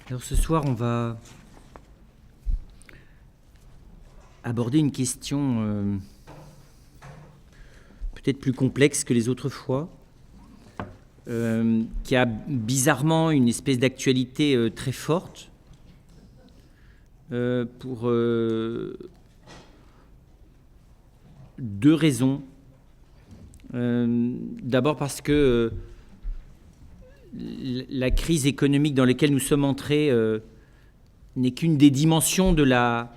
Alors ce soir, on va aborder une question peut-être plus complexe que les autres fois, qui a bizarrement une espèce d'actualité très forte pour deux raisons. D'abord parce que la crise économique dans laquelle nous sommes entrés n'est qu'une des dimensions de la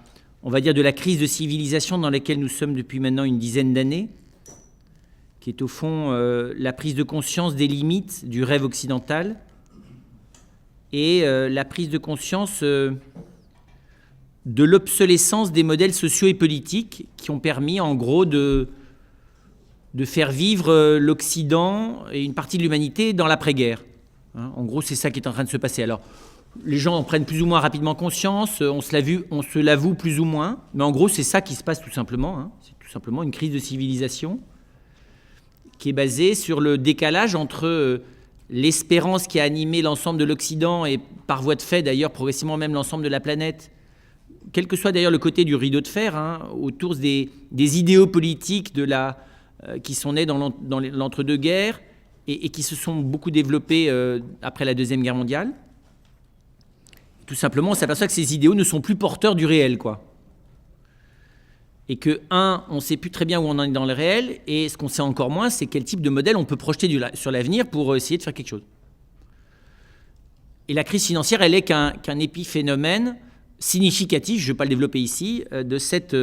crise de civilisation dans laquelle nous sommes depuis maintenant une dizaine d'années, qui est au fond la prise de conscience des limites du rêve occidental et la prise de conscience de l'obsolescence des modèles sociaux et politiques qui ont permis en gros de faire vivre l'Occident et une partie de l'humanité dans l'après-guerre. En gros, c'est ça qui est en train de se passer. Alors, les gens en prennent plus ou moins rapidement conscience, on se l'avoue plus ou moins, mais en gros, c'est ça qui se passe tout simplement. C'est tout simplement une crise de civilisation qui est basée sur le décalage entre l'espérance qui a animé l'ensemble de l'Occident et par voie de fait, d'ailleurs, progressivement même l'ensemble de la planète, quel que soit d'ailleurs le côté du rideau de fer, autour des idéaux politiques qui sont nés dans l'entre-deux-guerres et qui se sont beaucoup développés après la Deuxième Guerre mondiale. Tout simplement, on s'aperçoit que ces idéaux ne sont plus porteurs du réel, quoi. Et que, on ne sait plus très bien où on en est dans le réel, et ce qu'on sait encore moins, c'est quel type de modèle on peut projeter sur l'avenir pour essayer de faire quelque chose. Et la crise financière, elle est qu'un épiphénomène significatif, je ne vais pas le développer ici, de cette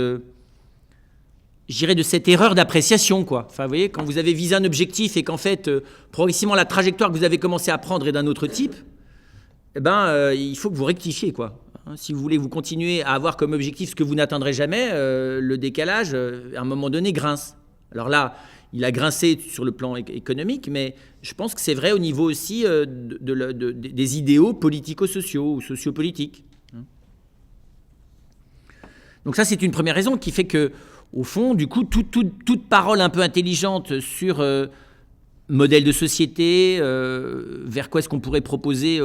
erreur d'appréciation, quoi. Enfin, vous voyez, quand vous avez visé un objectif et qu'en fait, progressivement, la trajectoire que vous avez commencé à prendre est d'un autre type, il faut que vous rectifiez, quoi. Si vous voulez vous continuer à avoir comme objectif ce que vous n'atteindrez jamais, le décalage, à un moment donné, grince. Alors là, il a grincé sur le plan économique, mais je pense que c'est vrai au niveau aussi des idéaux politico-sociaux ou sociopolitiques. Donc ça, c'est une première raison qui fait que, au fond, du coup, toute parole un peu intelligente sur modèle de société, vers quoi est-ce qu'on pourrait proposer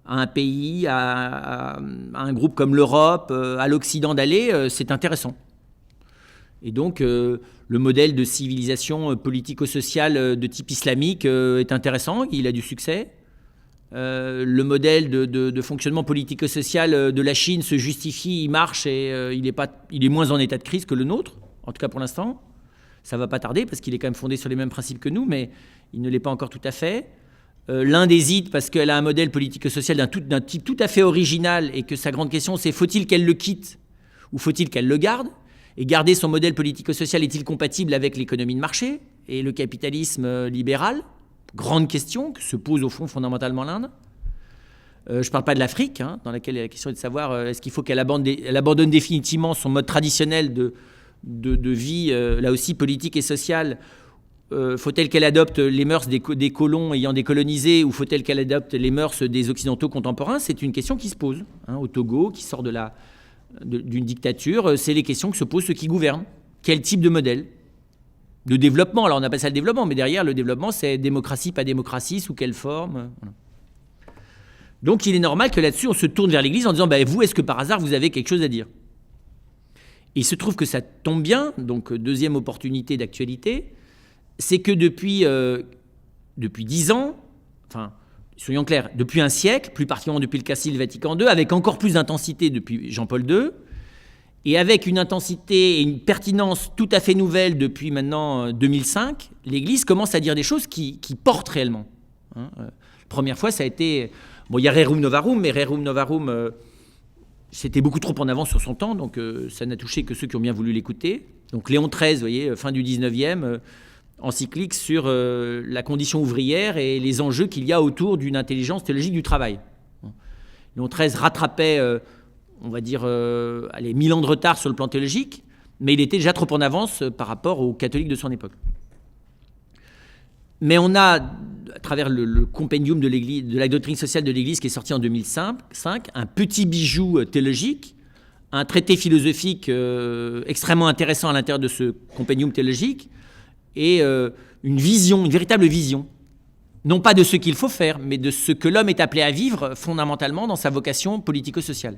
à un pays, à un groupe comme l'Europe, à l'Occident d'aller, c'est intéressant. Et donc, le modèle de civilisation politico-sociale de type islamique est intéressant, il a du succès. Le modèle de fonctionnement politico-social de la Chine se justifie, il marche et il est moins en état de crise que le nôtre, en tout cas pour l'instant. Ça ne va pas tarder parce qu'il est quand même fondé sur les mêmes principes que nous, mais il ne l'est pas encore tout à fait. L'Inde hésite parce qu'elle a un modèle politico-social d'un type tout à fait original et que sa grande question c'est faut-il qu'elle le quitte ou faut-il qu'elle le garde ? Et garder son modèle politico-social est-il compatible avec l'économie de marché et le capitalisme libéral ? Grande question que se pose au fond fondamentalement l'Inde. Je ne parle pas de l'Afrique, dans laquelle la question est de savoir est-ce qu'il faut qu'elle abandonne définitivement son mode traditionnel de vie, là aussi politique et sociale. Faut-elle qu'elle adopte les mœurs des colons ayant décolonisé ou faut-elle qu'elle adopte les mœurs des Occidentaux contemporains ? C'est une question qui se pose. Au Togo, qui sort d'une dictature, c'est les questions que se posent ceux qui gouvernent. Quel type de modèle ? De développement, alors on appelle ça le développement, mais derrière le développement c'est démocratie, pas démocratie, sous quelle forme, voilà. Donc il est normal que là-dessus on se tourne vers l'Église en disant vous, est-ce que par hasard vous avez quelque chose à dire ? Et il se trouve que ça tombe bien, donc deuxième opportunité d'actualité, c'est que depuis 10 ans, enfin soyons clairs, depuis un siècle, plus particulièrement depuis le Concile Vatican II, avec encore plus d'intensité depuis Jean-Paul II, et avec une intensité et une pertinence tout à fait nouvelle depuis maintenant 2005, l'Église commence à dire des choses qui portent réellement. La première fois, ça a été... il y a Rerum Novarum, mais Rerum Novarum, c'était beaucoup trop en avance sur son temps, donc ça n'a touché que ceux qui ont bien voulu l'écouter. Donc Léon XIII, vous voyez, fin du 19e, encyclique sur la condition ouvrière et les enjeux qu'il y a autour d'une intelligence théologique du travail. Léon XIII rattrapait... on va dire, 1000 ans de retard sur le plan théologique, mais il était déjà trop en avance par rapport aux catholiques de son époque. Mais on a, à travers le compendium de la doctrine sociale de l'Église qui est sorti en 2005, un petit bijou théologique, un traité philosophique extrêmement intéressant à l'intérieur de ce compendium théologique, et une véritable vision non pas de ce qu'il faut faire, mais de ce que l'homme est appelé à vivre fondamentalement dans sa vocation politico-sociale.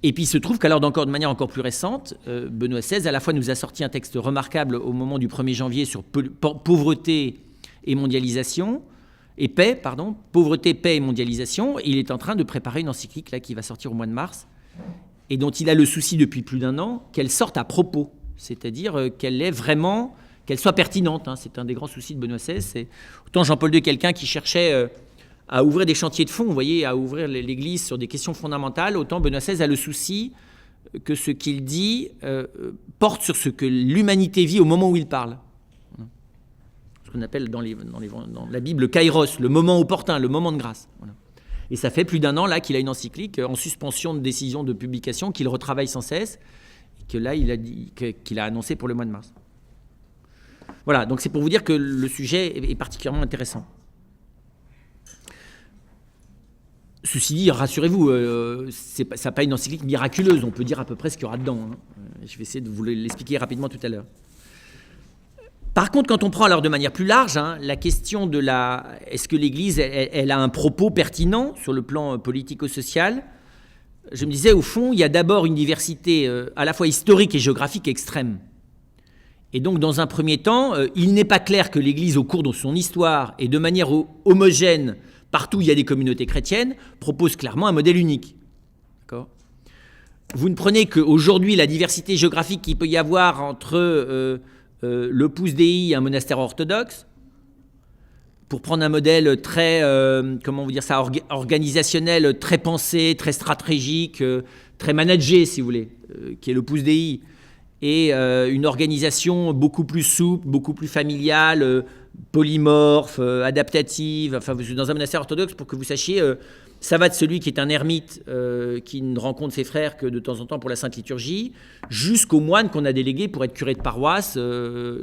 Et puis il se trouve qu'alors de manière encore plus récente, Benoît XVI à la fois nous a sorti un texte remarquable au moment du 1er janvier sur pauvreté et mondialisation, et paix, pardon, pauvreté, paix et mondialisation, et il est en train de préparer une encyclique là, qui va sortir au mois de mars, et dont il a le souci depuis plus d'1 an qu'elle sorte à propos, c'est-à-dire qu'elle soit pertinente. Hein. C'est un des grands soucis de Benoît XVI. C'est autant Jean-Paul II, quelqu'un qui cherchait à ouvrir des chantiers de fond, vous voyez, à ouvrir l'Église sur des questions fondamentales, autant Benoît XVI a le souci que ce qu'il dit porte sur ce que l'humanité vit au moment où il parle. Ce qu'on appelle dans la Bible le kairos, le moment opportun, le moment de grâce. Voilà. Et ça fait plus d'1 an là qu'il a une encyclique en suspension de décision de publication, qu'il retravaille sans cesse, et que là qu'il a annoncé pour le mois de mars. Voilà, donc c'est pour vous dire que le sujet est particulièrement intéressant. Ceci dit, rassurez-vous, ça n'a pas une encyclique miraculeuse, on peut dire à peu près ce qu'il y aura dedans. Hein. Je vais essayer de vous l'expliquer rapidement tout à l'heure. Par contre, quand on prend alors de manière plus large, hein, la question de est-ce que l'Église, elle a un propos pertinent sur le plan politico-social, je me disais, au fond, il y a d'abord une diversité à la fois historique et géographique extrême. Et donc, dans un premier temps, il n'est pas clair que l'Église, au cours de son histoire et de manière homogène, partout où il y a des communautés chrétiennes, propose clairement un modèle unique. D'accord ? Vous ne prenez qu'aujourd'hui la diversité géographique qu'il peut y avoir entre l'Opus Dei, un monastère orthodoxe, pour prendre un modèle très, comment vous dire ça, organisationnel, très pensé, très stratégique, très managé, si vous voulez, qui est l'Opus Dei, et une organisation beaucoup plus souple, beaucoup plus familiale, polymorphe, adaptative. Enfin, dans un monastère orthodoxe, pour que vous sachiez, ça va de celui qui est un ermite, qui ne rencontre ses frères que de temps en temps pour la Sainte Liturgie, jusqu'au moine qu'on a délégué pour être curé de paroisse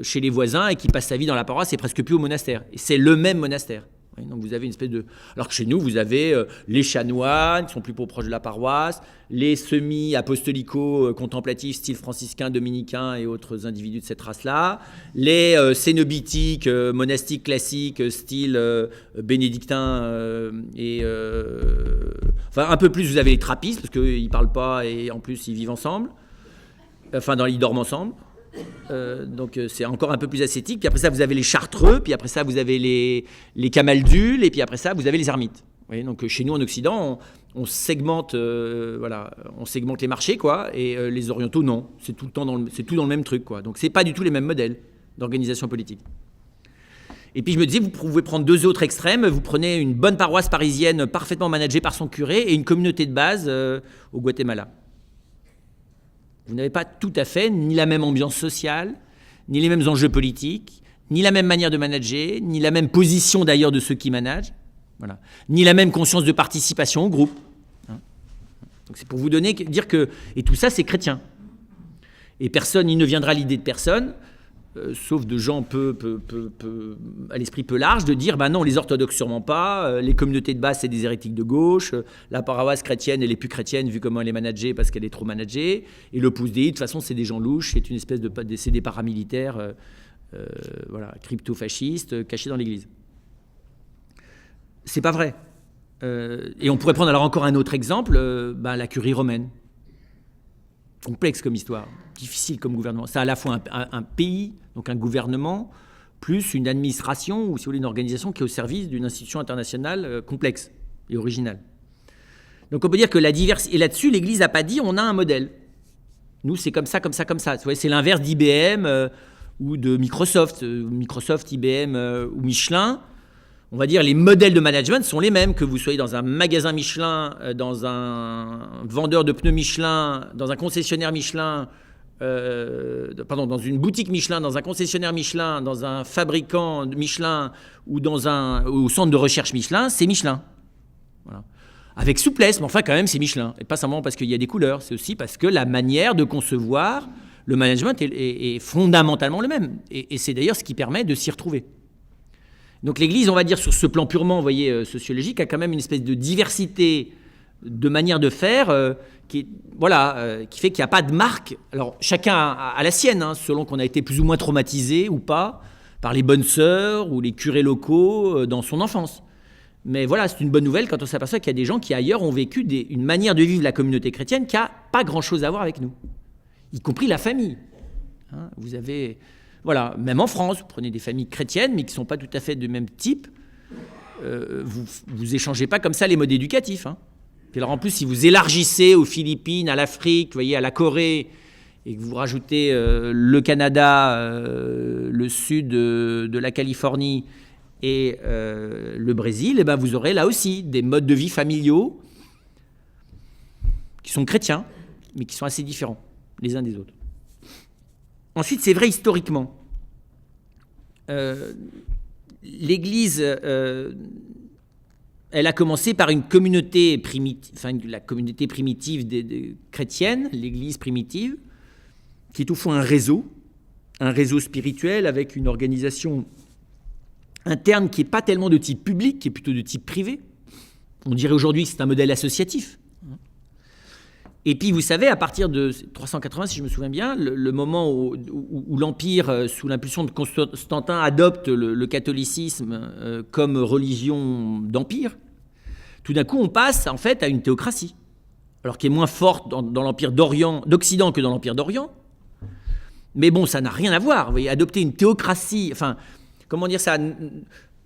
chez les voisins et qui passe sa vie dans la paroisse et presque plus au monastère. Et c'est le même monastère. Donc vous avez une espèce de... Alors que chez nous, vous avez les chanoines qui sont plus proches de la paroisse, les semi-apostolico-contemplatifs style franciscain, dominicain et autres individus de cette race-là, les cénobitiques, monastiques classiques style bénédictin enfin un peu plus, vous avez les trappistes parce qu'ils ne parlent pas et en plus ils vivent ensemble, enfin ils dorment ensemble. Donc c'est encore un peu plus ascétique. Puis après ça, vous avez les chartreux, puis après ça, vous avez les camaldules, et puis après ça, vous avez les ermites. Vous voyez, donc chez nous en Occident, on segmente, on segmente les marchés, quoi, et les orientaux, non. C'est tout dans le même truc, quoi. Donc c'est pas du tout les mêmes modèles d'organisation politique. Et puis je me disais, vous pouvez prendre 2 autres extrêmes. Vous prenez une bonne paroisse parisienne parfaitement managée par son curé et une communauté de base au Guatemala. Vous n'avez pas tout à fait ni la même ambiance sociale, ni les mêmes enjeux politiques, ni la même manière de manager, ni la même position d'ailleurs de ceux qui managent, voilà, ni la même conscience de participation au groupe. Hein. Donc c'est pour vous dire que... Et tout ça, c'est chrétien. Et personne, il ne viendra à l'idée de personne, sauf de gens à l'esprit peu large, de dire, non, les orthodoxes sûrement pas, les communautés de base, c'est des hérétiques de gauche, la paroisse chrétienne, elle est plus chrétienne vu comment elle est managée parce qu'elle est trop managée, et l'Opus Dei, de toute façon, c'est des gens louches, c'est une espèce c'est des paramilitaires, crypto-fascistes, cachés dans l'église. C'est pas vrai. Et on pourrait prendre alors encore un autre exemple, la curie romaine. Complexe comme histoire, difficile comme gouvernement. C'est à la fois un pays, donc un gouvernement, plus une administration, ou si vous voulez, une organisation qui est au service d'une institution internationale complexe et originale. Donc on peut dire que la diversité... Et là-dessus, l'Église n'a pas dit on a un modèle. Nous, c'est comme ça, comme ça, comme ça. Vous voyez, c'est l'inverse d'IBM ou de Microsoft. Microsoft, IBM ou Michelin. On va dire les modèles de management sont les mêmes, que vous soyez dans un magasin Michelin, dans un vendeur de pneus Michelin, dans un concessionnaire Michelin, dans une boutique Michelin, dans un concessionnaire Michelin, dans un fabricant Michelin ou au centre de recherche Michelin, c'est Michelin. Voilà. Avec souplesse, mais enfin quand même c'est Michelin. Et pas simplement parce qu'il y a des couleurs, c'est aussi parce que la manière de concevoir le management est fondamentalement le même. Et c'est d'ailleurs ce qui permet de s'y retrouver. Donc l'Église, on va dire, sur ce plan purement, vous voyez, sociologique, a quand même une espèce de diversité de manière de faire qui fait qu'il n'y a pas de marque. Alors chacun a la sienne, selon qu'on a été plus ou moins traumatisé ou pas, par les bonnes sœurs ou les curés locaux dans son enfance. Mais voilà, c'est une bonne nouvelle quand on s'aperçoit qu'il y a des gens qui ailleurs ont vécu une manière de vivre la communauté chrétienne qui n'a pas grand-chose à voir avec nous, y compris la famille. Hein, vous avez, voilà, même en France, vous prenez des familles chrétiennes mais qui ne sont pas tout à fait de même type, vous échangez pas comme ça les modes éducatifs. Hein. Puis alors en plus, si vous élargissez aux Philippines, à l'Afrique, vous voyez, à la Corée, et que vous rajoutez le Canada, le sud de la Californie et le Brésil, et ben vous aurez là aussi des modes de vie familiaux qui sont chrétiens, mais qui sont assez différents les uns des autres. Ensuite, c'est vrai historiquement. L'Église, elle a commencé par une communauté primitive, la communauté primitive chrétienne, l'Église primitive, qui est au fond un réseau spirituel avec une organisation interne qui n'est pas tellement de type public, qui est plutôt de type privé. On dirait aujourd'hui que c'est un modèle associatif. Et puis, vous savez, à partir de 380, si je me souviens bien, le moment où l'Empire, sous l'impulsion de Constantin, adopte le catholicisme comme religion d'Empire, tout d'un coup, on passe en fait à une théocratie, alors qui est moins forte dans l'Empire d'Occident que dans l'Empire d'Orient. Mais bon, ça n'a rien à voir. Vous voyez, adopter une théocratie, enfin, comment dire ça ?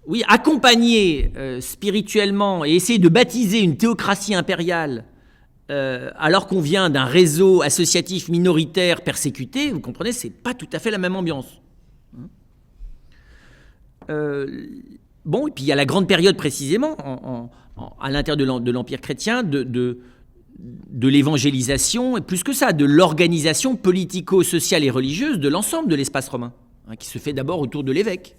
Oui, accompagner spirituellement et essayer de baptiser une théocratie impériale alors qu'on vient d'un réseau associatif minoritaire persécuté, vous comprenez, c'est pas tout à fait la même ambiance. Bon, et puis il y a la grande période précisément à l'intérieur de l'Empire chrétien de l'évangélisation, et plus que ça, de l'organisation politico-sociale et religieuse de l'ensemble de l'espace romain, hein, qui se fait d'abord autour de l'évêque.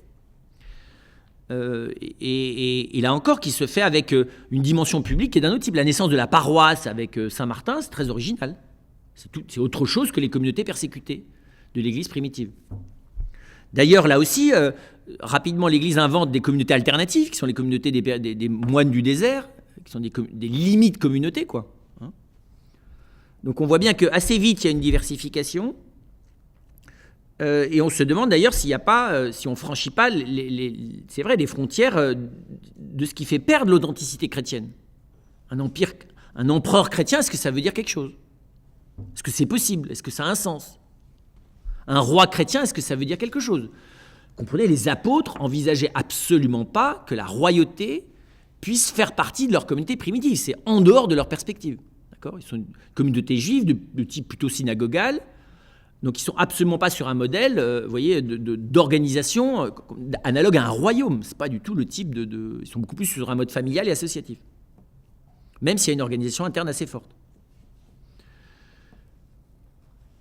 Et là encore, qui se fait avec une dimension publique qui est d'un autre type. La naissance de la paroisse avec Saint-Martin, c'est très original. C'est autre chose que les communautés persécutées de l'Église primitive. D'ailleurs, là aussi, rapidement, l'Église invente des communautés alternatives, qui sont les communautés des moines du désert, qui sont des limites communautés, quoi. Hein. Donc on voit bien qu'assez vite, il y a une diversification. Et on se demande d'ailleurs s'il n'y a pas, si on ne franchit pas, c'est vrai, les frontières de ce qui fait perdre l'authenticité chrétienne. Un empereur chrétien, est-ce que ça veut dire quelque chose ? Est-ce que c'est possible ? Est-ce que ça a un sens ? Un roi chrétien, est-ce que ça veut dire quelque chose ? Comprenez, les apôtres n'envisageaient absolument pas que la royauté puisse faire partie de leur communauté primitive. C'est en dehors de leur perspective. D'accord ? Ils sont une communauté juive de type plutôt synagogal. Donc ils ne sont absolument pas sur un modèle, vous voyez, d'organisation analogue à un royaume. Ce n'est pas du tout le type ils sont beaucoup plus sur un mode familial et associatif. Même s'il y a une organisation interne assez forte.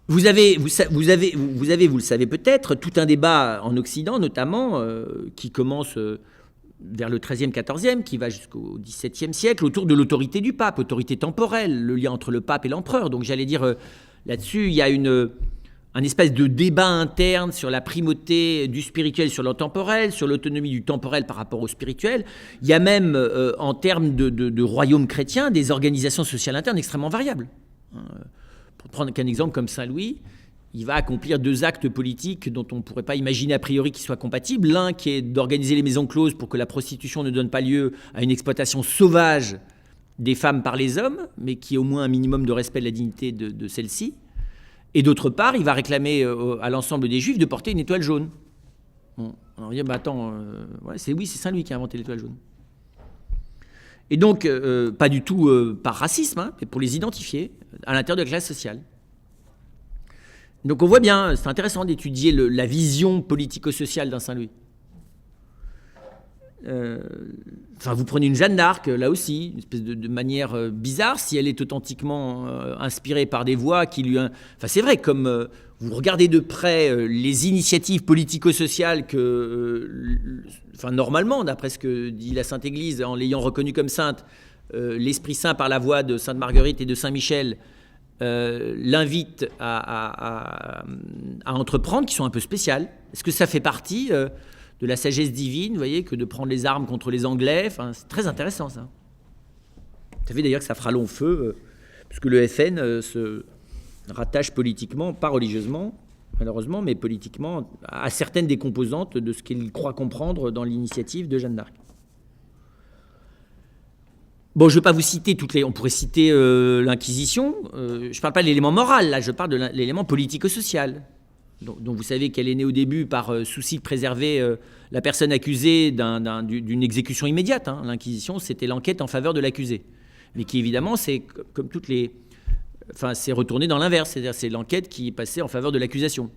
Vous avez, vous le savez peut-être, tout un débat en Occident, notamment, qui commence vers le XIIIe, XIVe, qui va jusqu'au XVIIe siècle, autour de l'autorité du pape, autorité temporelle, le lien entre le pape et l'empereur. Donc j'allais dire, là-dessus, il y a un espèce de débat interne sur la primauté du spirituel sur le temporel, sur l'autonomie du temporel par rapport au spirituel. Il y a même, en termes de royaume chrétien, des organisations sociales internes extrêmement variables. Pour prendre qu'un exemple comme Saint-Louis, il va accomplir 2 actes politiques dont on ne pourrait pas imaginer a priori qu'ils soient compatibles. L'un qui est d'organiser les maisons closes pour que la prostitution ne donne pas lieu à une exploitation sauvage des femmes par les hommes, mais qui ait au moins un minimum de respect de la dignité de celles-ci. Et d'autre part, il va réclamer à l'ensemble des Juifs de porter une étoile jaune. Bon, alors on va dire, bah attends, c'est Saint-Louis qui a inventé l'étoile jaune. Et donc, pas du tout par racisme, hein, mais pour les identifier à l'intérieur de la classe sociale. Donc on voit bien, c'est intéressant d'étudier la vision politico-sociale d'un Saint-Louis. Vous prenez une Jeanne d'Arc, là aussi, une espèce de manière bizarre, si elle est authentiquement inspirée par des voix qui lui... c'est vrai, comme vous regardez de près les initiatives politico-sociales que, normalement, d'après ce que dit la Sainte Église, en l'ayant reconnue comme sainte, l'Esprit Saint, par la voix de Sainte Marguerite et de Saint Michel, l'invite à entreprendre, qui sont un peu spéciales. Est-ce que ça fait partie... de la sagesse divine, vous voyez, que de prendre les armes contre les Anglais. C'est très intéressant, ça. Vous savez d'ailleurs que ça fera long feu, puisque le FN se rattache politiquement, pas religieusement, malheureusement, mais politiquement, à certaines des composantes de ce qu'il croit comprendre dans l'initiative de Jeanne d'Arc. Bon, je ne vais pas vous citer toutes les... On pourrait citer l'Inquisition. Je ne parle pas de l'élément moral, là, je parle de l'élément politico-social. Donc vous savez qu'elle est née au début par souci de préserver la personne accusée d'une exécution immédiate. Hein. L'Inquisition, c'était l'enquête en faveur de l'accusé. Mais qui, évidemment, c'est comme toutes les... Enfin, c'est retourné dans l'inverse. C'est-à-dire c'est l'enquête qui passait en faveur de l'accusation.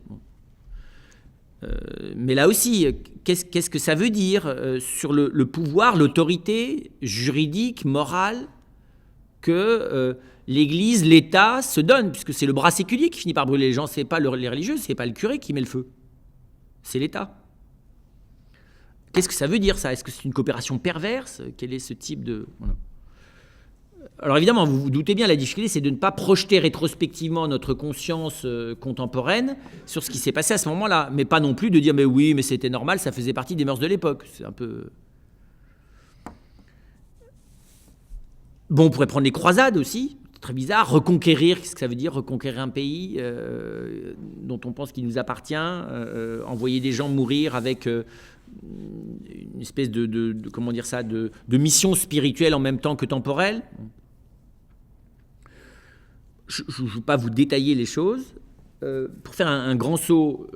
Mais là aussi, qu'est-ce que ça veut dire sur le pouvoir, l'autorité juridique, morale que l'Église, l'État se donne, puisque c'est le bras séculier qui finit par brûler les gens, c'est pas les religieux, c'est pas le curé qui met le feu, c'est l'État. Qu'est-ce que ça veut dire ça? Est-ce que c'est une coopération perverse? Quel est ce type de... Voilà. Alors évidemment, vous vous doutez bien, la difficulté, c'est de ne pas projeter rétrospectivement notre conscience contemporaine sur ce qui s'est passé à ce moment-là, mais pas non plus de dire mais oui, mais c'était normal, ça faisait partie des mœurs de l'époque. C'est un peu... Bon, on pourrait prendre les croisades aussi, c'est très bizarre, reconquérir, qu'est-ce que ça veut dire, reconquérir un pays dont on pense qu'il nous appartient, envoyer des gens mourir avec une espèce comment dire ça, de mission spirituelle en même temps que temporelle. Je ne veux pas vous détailler les choses. Pour faire un grand saut,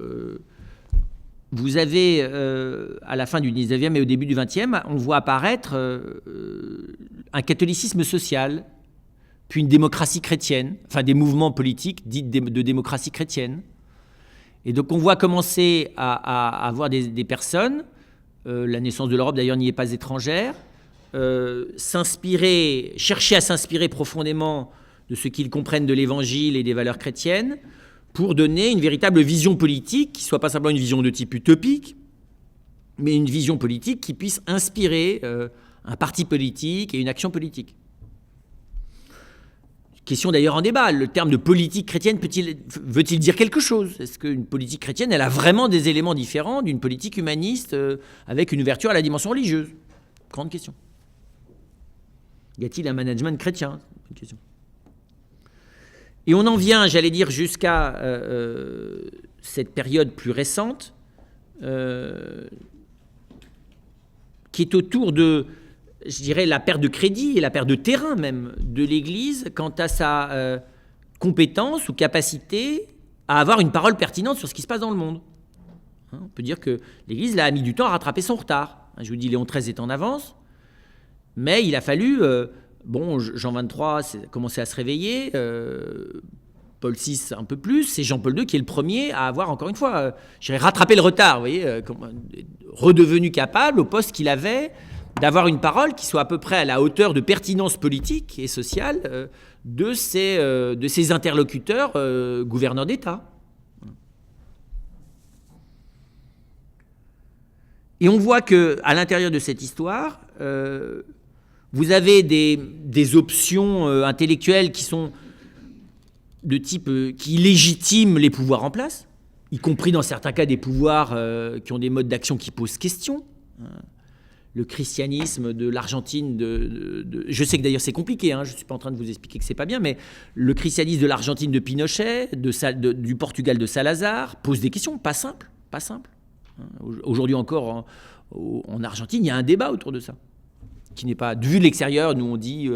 vous avez, à la fin du 19e et au début du 20e, on voit apparaître un catholicisme social, puis une démocratie chrétienne, enfin des mouvements politiques dits de démocratie chrétienne. Et donc on voit commencer à avoir des personnes, la naissance de l'Europe d'ailleurs n'y est pas étrangère, chercher à s'inspirer profondément de ce qu'ils comprennent de l'Évangile et des valeurs chrétiennes, pour donner une véritable vision politique, qui ne soit pas simplement une vision de type utopique, mais une vision politique qui puisse inspirer un parti politique et une action politique. Question d'ailleurs en débat, le terme de politique chrétienne veut-il dire quelque chose? Est-ce qu'une politique chrétienne, elle a vraiment des éléments différents d'une politique humaniste avec une ouverture à la dimension religieuse? Grande question. Y a-t-il un management chrétien? Une question. Et on en vient, j'allais dire, jusqu'à cette période plus récente, qui est autour de, je dirais, la perte de crédit et la perte de terrain même de l'Église quant à sa compétence ou capacité à avoir une parole pertinente sur ce qui se passe dans le monde. On peut dire que l'Église là, a mis du temps à rattraper son retard. Je vous dis, Léon XIII est en avance, mais il a fallu... Jean XXIII a commencé à se réveiller, Paul VI un peu plus, c'est Jean-Paul II qui est le premier à avoir, encore une fois, rattrapé le retard, vous voyez, redevenu capable au poste qu'il avait d'avoir une parole qui soit à peu près à la hauteur de pertinence politique et sociale de ses interlocuteurs gouverneurs d'État. Et on voit qu'à l'intérieur de cette histoire... vous avez des options intellectuelles qui sont de type qui légitiment les pouvoirs en place, y compris dans certains cas des pouvoirs qui ont des modes d'action qui posent question. Le christianisme de l'Argentine, je sais que d'ailleurs c'est compliqué, je ne suis pas en train de vous expliquer que c'est pas bien, mais le christianisme de l'Argentine de Pinochet, du Portugal de Salazar, pose des questions pas simples. Aujourd'hui encore en Argentine, il y a un débat autour de ça. Qui n'est pas, vu de l'extérieur, nous on dit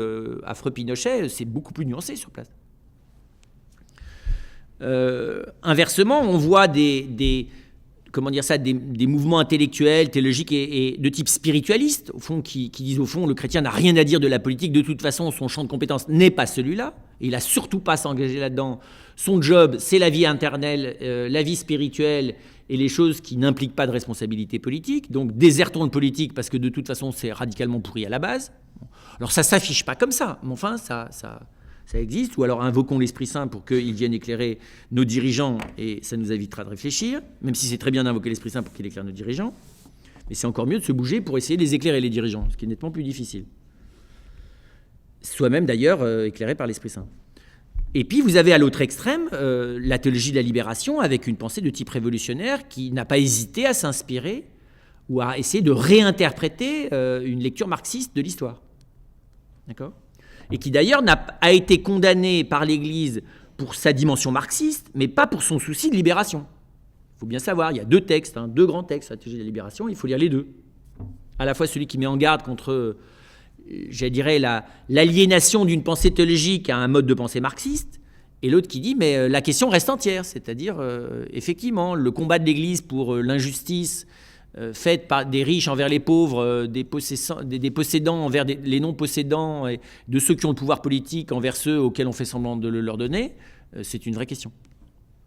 affreux Pinochet, c'est beaucoup plus nuancé sur place. Inversement, on voit des mouvements intellectuels, théologiques et de type spiritualiste, au fond, qui disent au fond le chrétien n'a rien à dire de la politique, de toute façon son champ de compétence n'est pas celui-là, et il n'a surtout pas à s'engager là-dedans. Son job, c'est la vie internelle, la vie spirituelle, et les choses qui n'impliquent pas de responsabilité politique. Donc désertons le politique parce que de toute façon c'est radicalement pourri à la base. Alors ça ne s'affiche pas comme ça, mais enfin ça existe. Ou alors invoquons l'Esprit Saint pour qu'il vienne éclairer nos dirigeants et ça nous évitera de réfléchir, même si c'est très bien d'invoquer l'Esprit Saint pour qu'il éclaire nos dirigeants. Mais c'est encore mieux de se bouger pour essayer de les éclairer, les dirigeants, ce qui est nettement plus difficile. Soi-même d'ailleurs éclairé par l'Esprit Saint. Et puis vous avez à l'autre extrême la théologie de la libération avec une pensée de type révolutionnaire qui n'a pas hésité à s'inspirer ou à essayer de réinterpréter une lecture marxiste de l'histoire. D'accord ? Et qui d'ailleurs a été condamnée par l'Église pour sa dimension marxiste, mais pas pour son souci de libération. Il faut bien savoir, il y a 2 textes, 2 grands textes, Stratégie de la libération, il faut lire les 2. À la fois celui qui met en garde contre, je dirais, l'aliénation d'une pensée théologique à un mode de pensée marxiste, et l'autre qui dit, mais la question reste entière, c'est-à-dire, effectivement, le combat de l'Église pour l'injustice faite par des riches envers les pauvres, des possédants envers les non-possédants, et de ceux qui ont le pouvoir politique envers ceux auxquels on fait semblant de le leur donner, c'est une vraie question.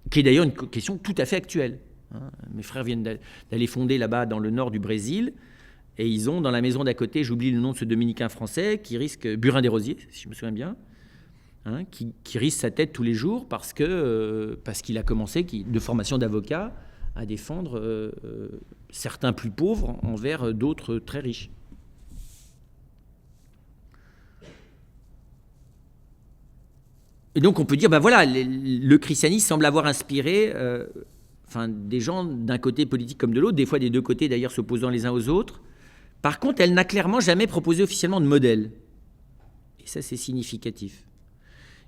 Qui est d'ailleurs une question tout à fait actuelle. Mes frères viennent d'aller fonder là-bas dans le nord du Brésil, et ils ont dans la maison d'à côté, j'oublie le nom de ce dominicain français, qui risque, Burin des Rosiers, si je me souviens bien, qui risque sa tête tous les jours parce qu'il a commencé, de formation d'avocat, à défendre certains plus pauvres envers d'autres très riches. Et donc on peut dire, voilà, le christianisme semble avoir inspiré des gens d'un côté politique comme de l'autre, des fois des 2 côtés d'ailleurs s'opposant les uns aux autres. Par contre, elle n'a clairement jamais proposé officiellement de modèle. Et ça, c'est significatif.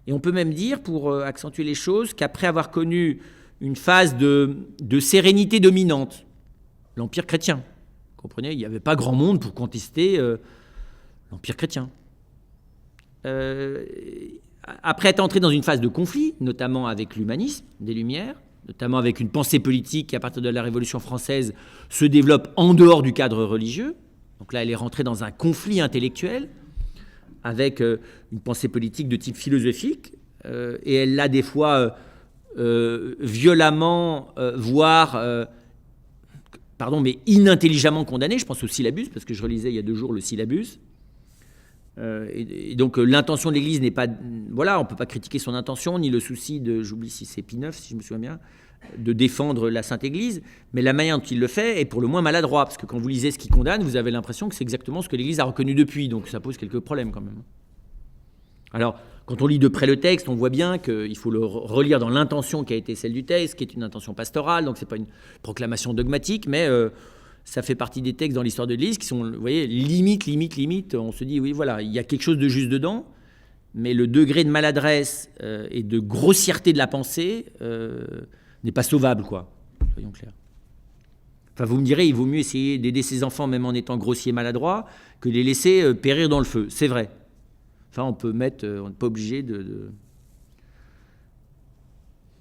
Et on peut même dire, pour accentuer les choses, qu'après avoir connu une phase de sérénité dominante, l'Empire chrétien, vous comprenez, il n'y avait pas grand monde pour contester l'Empire chrétien. Après être entré dans une phase de conflit, notamment avec l'humanisme des Lumières, notamment avec une pensée politique qui, à partir de la Révolution française, se développe en dehors du cadre religieux. Donc là, elle est rentrée dans un conflit intellectuel avec une pensée politique de type philosophique, et elle l'a des fois violemment, voire, mais inintelligemment condamnée. Je pense au syllabus, parce que je relisais il y a 2 jours le syllabus. Et donc l'intention de l'Église n'est pas... Voilà, on ne peut pas critiquer son intention, ni le souci de, j'oublie si c'est Pie IX, si je me souviens bien, de défendre la Sainte Église, mais la manière dont il le fait est pour le moins maladroit, parce que quand vous lisez ce qu'il condamne, vous avez l'impression que c'est exactement ce que l'Église a reconnu depuis, donc ça pose quelques problèmes quand même. Alors, quand on lit de près le texte, on voit bien qu'il faut le relire dans l'intention qui a été celle du texte, qui est une intention pastorale, donc ce n'est pas une proclamation dogmatique, mais ça fait partie des textes dans l'histoire de l'Église qui sont, vous voyez, limite, on se dit, oui, voilà, il y a quelque chose de juste dedans, mais le degré de maladresse et de grossièreté de la pensée n'est pas sauvable, quoi, soyons clairs. Enfin, vous me direz, il vaut mieux essayer d'aider ses enfants, même en étant grossier et maladroit, que les laisser périr dans le feu, c'est vrai. Enfin, on n'est pas obligé de...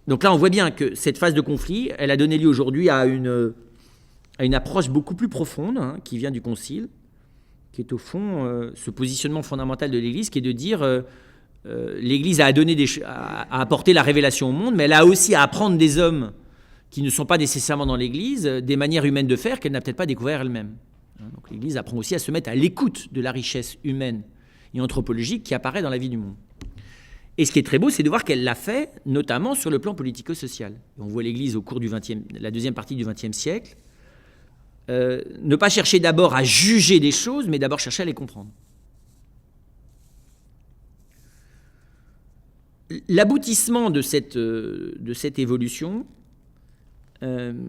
Donc là, on voit bien que cette phase de conflit, elle a donné lieu aujourd'hui à une approche beaucoup plus profonde, qui vient du Concile, qui est au fond ce positionnement fondamental de l'Église, qui est de dire l'Église a apporté la révélation au monde, mais elle a aussi à apprendre des hommes qui ne sont pas nécessairement dans l'Église des manières humaines de faire qu'elle n'a peut-être pas découvert elle-même. Donc l'Église apprend aussi à se mettre à l'écoute de la richesse humaine et anthropologique qui apparaît dans la vie du monde. Et ce qui est très beau, c'est de voir qu'elle l'a fait, notamment sur le plan politico-social. On voit l'Église au cours de la deuxième partie du XXe siècle, ne pas chercher d'abord à juger des choses, mais d'abord chercher à les comprendre. L'aboutissement de cette évolution, il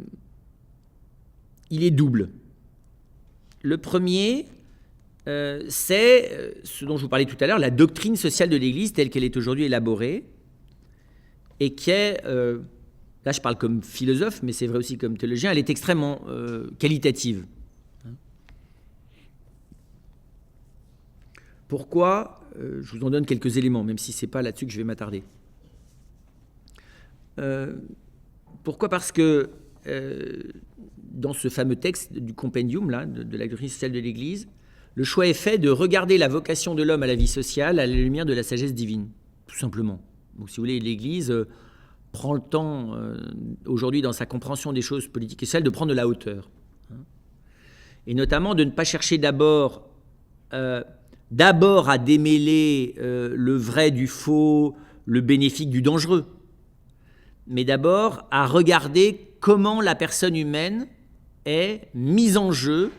est double. Le premier, c'est ce dont je vous parlais tout à l'heure, la doctrine sociale de l'Église telle qu'elle est aujourd'hui élaborée, et qui est, là je parle comme philosophe, mais c'est vrai aussi comme théologien, elle est extrêmement qualitative. Pourquoi ? Je vous en donne quelques éléments, même si ce n'est pas là-dessus que je vais m'attarder. Pourquoi ? Parce que dans ce fameux texte du compendium là, de la doctrine sociale de l'Église, le choix est fait de regarder la vocation de l'homme à la vie sociale à la lumière de la sagesse divine, tout simplement. Donc si vous voulez, l'Église prend le temps, aujourd'hui dans sa compréhension des choses politiques et sociales, de prendre de la hauteur. Et notamment de ne pas chercher d'abord à démêler le vrai du faux, le bénéfique du dangereux, mais d'abord à regarder comment la personne humaine est mise en jeu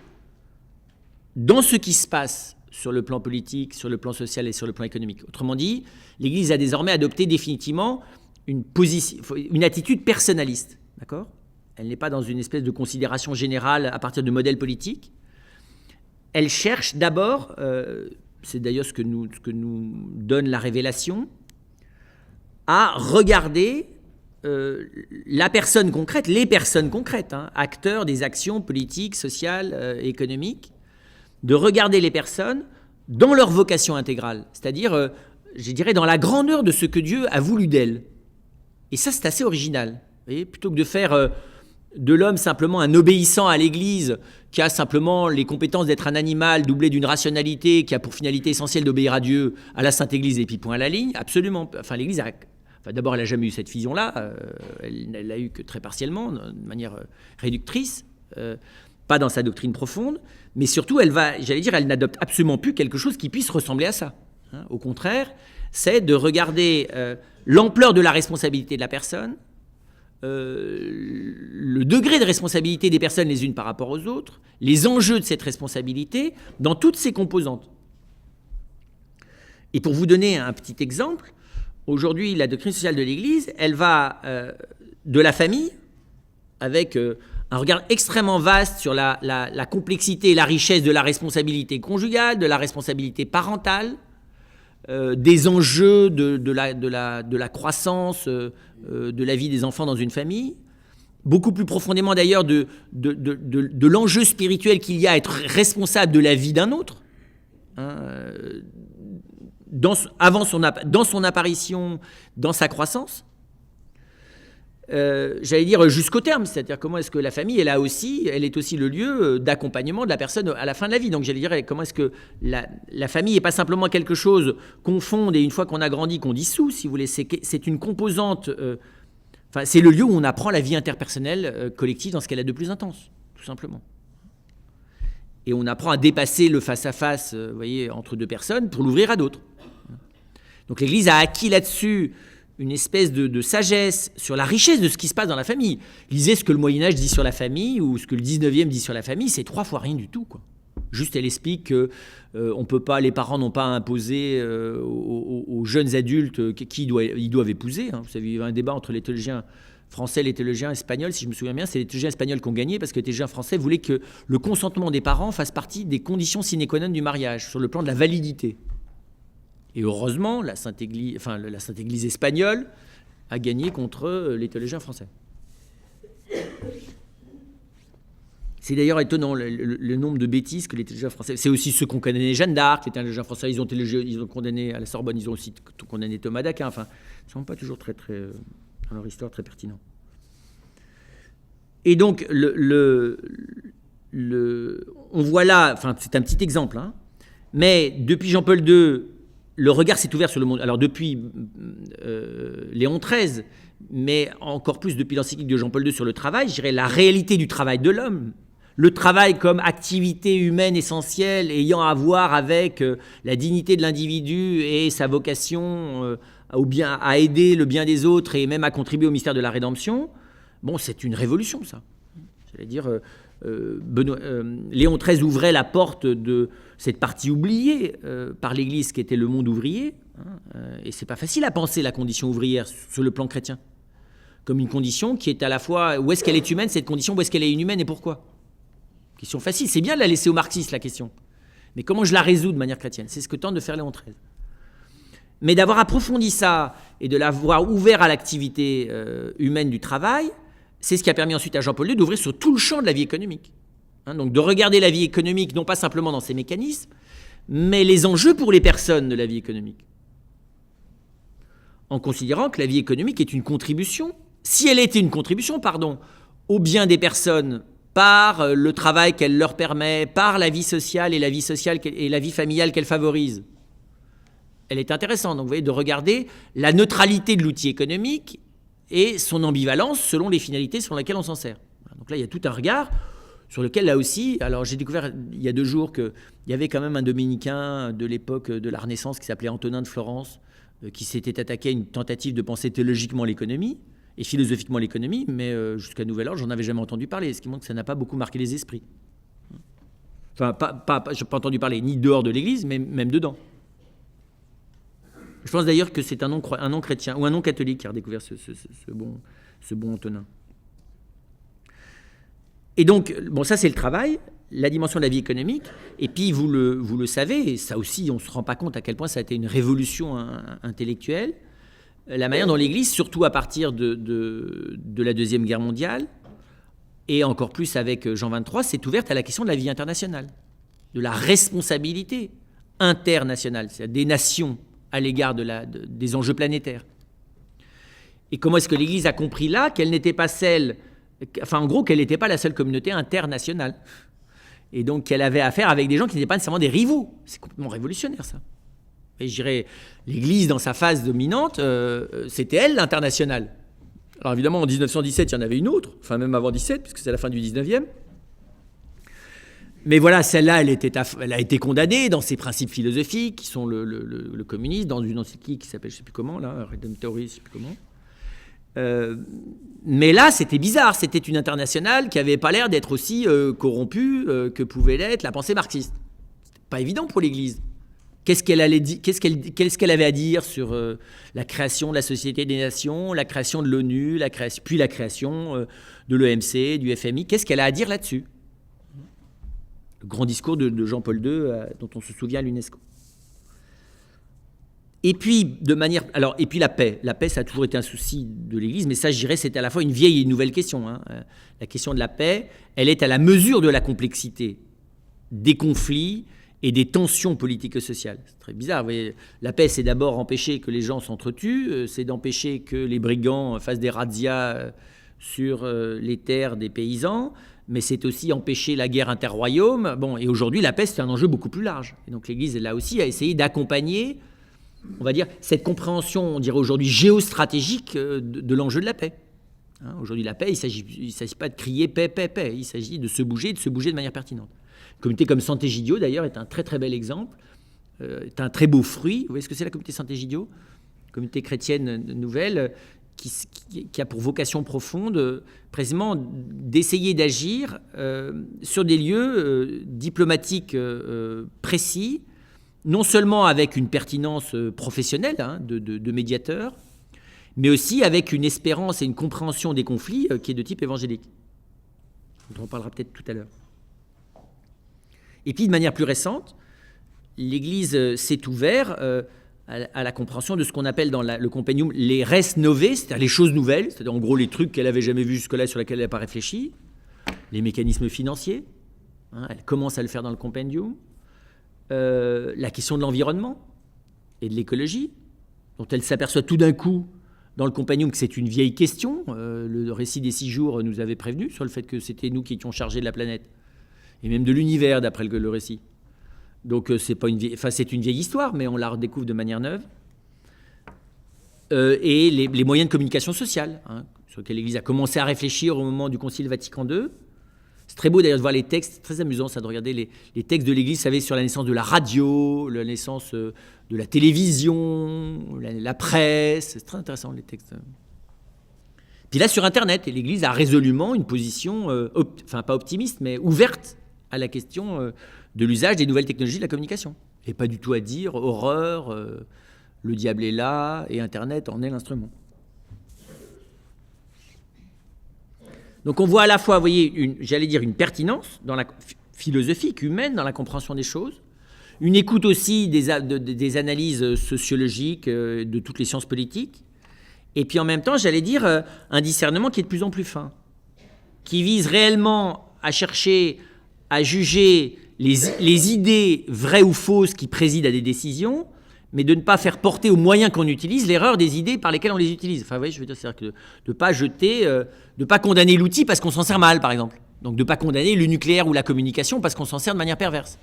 dans ce qui se passe sur le plan politique, sur le plan social et sur le plan économique. Autrement dit, l'Église a désormais adopté définitivement une attitude personnaliste. D'accord ? Elle n'est pas dans une espèce de considération générale à partir de modèles politiques. Elle cherche d'abord, c'est d'ailleurs ce que nous donne la révélation, à regarder la personne concrète, les personnes concrètes, acteurs des actions politiques, sociales, économiques, de regarder les personnes dans leur vocation intégrale, c'est-à-dire, je dirais, dans la grandeur de ce que Dieu a voulu d'elle. Et ça, c'est assez original. Vous voyez, plutôt que de faire de l'homme simplement un obéissant à l'Église, qui a simplement les compétences d'être un animal doublé d'une rationalité, qui a pour finalité essentielle d'obéir à Dieu, à la Sainte Église, et puis point à la ligne, absolument. Enfin, l'Église d'abord, elle n'a jamais eu cette vision-là, elle l'a eu que très partiellement, de manière réductrice, pas dans sa doctrine profonde, mais surtout, elle n'adopte absolument plus quelque chose qui puisse ressembler à ça. Au contraire, c'est de regarder l'ampleur de la responsabilité de la personne, le degré de responsabilité des personnes les unes par rapport aux autres, les enjeux de cette responsabilité dans toutes ses composantes. Et pour vous donner un petit exemple, aujourd'hui, la doctrine sociale de l'Église, elle va de la famille, avec un regard extrêmement vaste sur la complexité et la richesse de la responsabilité conjugale, de la responsabilité parentale, des enjeux de la croissance, de la vie des enfants dans une famille, beaucoup plus profondément d'ailleurs de l'enjeu spirituel qu'il y a à être responsable de la vie d'un autre, dans son apparition, dans sa croissance, j'allais dire jusqu'au terme, c'est-à-dire comment est-ce que la famille elle est aussi le lieu d'accompagnement de la personne à la fin de la vie. Donc j'allais dire comment est-ce que la famille n'est pas simplement quelque chose qu'on fonde et une fois qu'on a grandi qu'on dissout, si vous voulez, c'est une composante, c'est le lieu où on apprend la vie interpersonnelle collective dans ce qu'elle a de plus intense, tout simplement. Et on apprend à dépasser le face-à-face, vous voyez, entre deux personnes pour l'ouvrir à d'autres. Donc l'Église a acquis là-dessus une espèce de sagesse sur la richesse de ce qui se passe dans la famille. Lisez ce que le Moyen-Âge dit sur la famille ou ce que le 19e dit sur la famille, c'est 3 fois rien du tout, quoi. Juste, elle explique que les parents n'ont pas à imposer aux jeunes adultes qui ils doivent épouser. Vous savez, il y avait un débat entre les théologiens français et les théologiens espagnols, si je me souviens bien, c'est les théologiens espagnols qui ont gagné parce que les théologiens français voulaient que le consentement des parents fasse partie des conditions sine qua non du mariage, sur le plan de la validité. Et heureusement, la Sainte Église espagnole a gagné contre les théologiens français. C'est d'ailleurs étonnant le nombre de bêtises que les théologiens français... C'est aussi ceux qui ont condamné Jeanne d'Arc, les théologiens français, ils ont condamné à la Sorbonne, ils ont aussi condamné Thomas d'Aquin. Enfin, ils ne sont pas toujours très, dans leur histoire, très pertinents. Et donc, on voit là... Enfin, c'est un petit exemple, mais depuis Jean-Paul II, le regard s'est ouvert sur le monde. Alors depuis Léon XIII, mais encore plus depuis l'encyclique de Jean-Paul II sur le travail, je dirais la réalité du travail de l'homme, le travail comme activité humaine essentielle ayant à voir avec la dignité de l'individu et sa vocation à aider le bien des autres et même à contribuer au mystère de la rédemption, bon, c'est une révolution, ça. J'allais dire... Léon XIII ouvrait la porte de cette partie oubliée par l'Église qui était le monde ouvrier, et c'est pas facile à penser la condition ouvrière sur le plan chrétien comme une condition qui est à la fois où est-ce qu'elle est humaine cette condition, où est-ce qu'elle est inhumaine et pourquoi. Question facile, c'est bien de la laisser aux marxistes la question, mais comment je la résous de manière chrétienne, c'est ce que tente de faire Léon XIII. Mais d'avoir approfondi ça et de l'avoir ouvert à l'activité humaine du travail, c'est ce qui a permis ensuite à Jean-Paul II d'ouvrir sur tout le champ de la vie économique. Donc de regarder la vie économique, non pas simplement dans ses mécanismes, mais les enjeux pour les personnes de la vie économique. En considérant que la vie économique est une contribution, si elle était une contribution, au bien des personnes par le travail qu'elle leur permet, par la vie sociale et la vie familiale qu'elle favorise. Elle est intéressante, donc vous voyez, de regarder la neutralité de l'outil économique et son ambivalence selon les finalités sur lesquelles on s'en sert. Donc là, il y a tout un regard sur lequel, là aussi, alors j'ai découvert il y a 2 jours qu'il y avait quand même un dominicain de l'époque de la Renaissance qui s'appelait Antonin de Florence, qui s'était attaqué à une tentative de penser théologiquement l'économie et philosophiquement l'économie, mais jusqu'à nouvel ordre, j'en avais jamais entendu parler, ce qui montre que ça n'a pas beaucoup marqué les esprits. Enfin, je n'ai pas entendu parler ni dehors de l'Église, mais même dedans. Je pense d'ailleurs que c'est un non-chrétien ou un non-catholique qui a redécouvert ce bon Antonin. Et donc, bon, ça c'est le travail, la dimension de la vie économique, et puis vous le savez, et ça aussi on ne se rend pas compte à quel point ça a été une révolution intellectuelle, la manière dont l'Église, surtout à partir de la Deuxième Guerre mondiale, et encore plus avec Jean XXIII, s'est ouverte à la question de la vie internationale, de la responsabilité internationale, c'est-à-dire des nations à l'égard des enjeux planétaires. Et comment est-ce que l'Église a compris là qu'elle n'était pas en gros, qu'elle n'était pas la seule communauté internationale. Et donc qu'elle avait affaire avec des gens qui n'étaient pas nécessairement des rivaux. C'est complètement révolutionnaire, ça. Et je dirais, l'Église, dans sa phase dominante, c'était elle l'internationale. Alors évidemment, en 1917, il y en avait une autre, enfin même avant 17, puisque c'est la fin du 19e. Mais voilà, celle-là, elle a été condamnée dans ses principes philosophiques, qui sont le communisme, dans une encyclique qui s'appelle, je ne sais plus comment, là, Redemptoris, je ne sais plus comment. Mais là, c'était bizarre. C'était une internationale qui n'avait pas l'air d'être aussi corrompue que pouvait l'être la pensée marxiste. C'était pas évident pour l'Église. Qu'est-ce qu'elle avait à dire sur la création de la Société des Nations, la création de l'ONU, puis la création de l'OMC, du FMI? Qu'est-ce qu'elle a à dire là-dessus? Le grand discours de Jean-Paul II, dont on se souvient à l'UNESCO. Et puis, et puis la paix. La paix, ça a toujours été un souci de l'Église, mais ça, je dirais, c'est à la fois une vieille et une nouvelle question. La question de la paix, elle est à la mesure de la complexité des conflits et des tensions politiques et sociales. C'est très bizarre. Vous voyez, la paix, c'est d'abord empêcher que les gens s'entretuent, c'est d'empêcher que les brigands fassent des razzias sur les terres des paysans, mais c'est aussi empêcher la guerre interroyaume. Bon, et aujourd'hui, la paix, c'est un enjeu beaucoup plus large. Et donc l'Église, là aussi, a essayé d'accompagner, on va dire, cette compréhension, on dirait aujourd'hui, géostratégique de l'enjeu de la paix. Aujourd'hui, la paix, il ne s'agit pas de crier paix, paix, paix. Il s'agit de se bouger de manière pertinente. Une communauté comme Sant'Egidio, d'ailleurs, est un très très bel exemple, est un très beau fruit. Vous voyez ce que c'est la communauté Sant'Egidio? Communauté chrétienne nouvelle qui a pour vocation profonde, précisément, d'essayer d'agir sur des lieux diplomatiques précis, non seulement avec une pertinence professionnelle de médiateur, mais aussi avec une espérance et une compréhension des conflits qui est de type évangélique. On en parlera peut-être tout à l'heure. Et puis, de manière plus récente, l'Église s'est ouverte à la compréhension de ce qu'on appelle dans le compendium les res novae, c'est-à-dire les choses nouvelles, c'est-à-dire en gros les trucs qu'elle n'avait jamais vus jusque-là, sur lesquels elle n'avait pas réfléchi, les mécanismes financiers, elle commence à le faire dans le compendium, la question de l'environnement et de l'écologie, dont elle s'aperçoit tout d'un coup dans le compendium que c'est une vieille question. Le récit des 6 jours nous avait prévenu sur le fait que c'était nous qui étions chargés de la planète, et même de l'univers d'après le récit. Donc c'est une vieille histoire, mais on la redécouvre de manière neuve. Et les moyens de communication sociale, sur lesquels l'Église a commencé à réfléchir au moment du Concile Vatican II. C'est très beau d'ailleurs de voir les textes, c'est très amusant ça de regarder les textes de l'Église, vous savez, sur la naissance de la radio, la naissance de la télévision, la presse, c'est très intéressant les textes. Puis là sur Internet, l'Église a résolument une position, pas optimiste, mais ouverte à la question de l'usage des nouvelles technologies de la communication. Et pas du tout à dire horreur, le diable est là, et Internet en est l'instrument. Donc on voit à la fois, vous voyez, une pertinence dans la philosophique humaine, dans la compréhension des choses, une écoute aussi des analyses sociologiques de toutes les sciences politiques, et puis en même temps, un discernement qui est de plus en plus fin, qui vise réellement à chercher, à juger les idées vraies ou fausses qui président à des décisions, mais de ne pas faire porter aux moyens qu'on utilise l'erreur des idées par lesquelles on les utilise. Enfin, vous voyez, je veux dire, c'est-à-dire que de ne pas jeter, de ne pas condamner l'outil parce qu'on s'en sert mal, par exemple. Donc de ne pas condamner le nucléaire ou la communication parce qu'on s'en sert de manière perverse.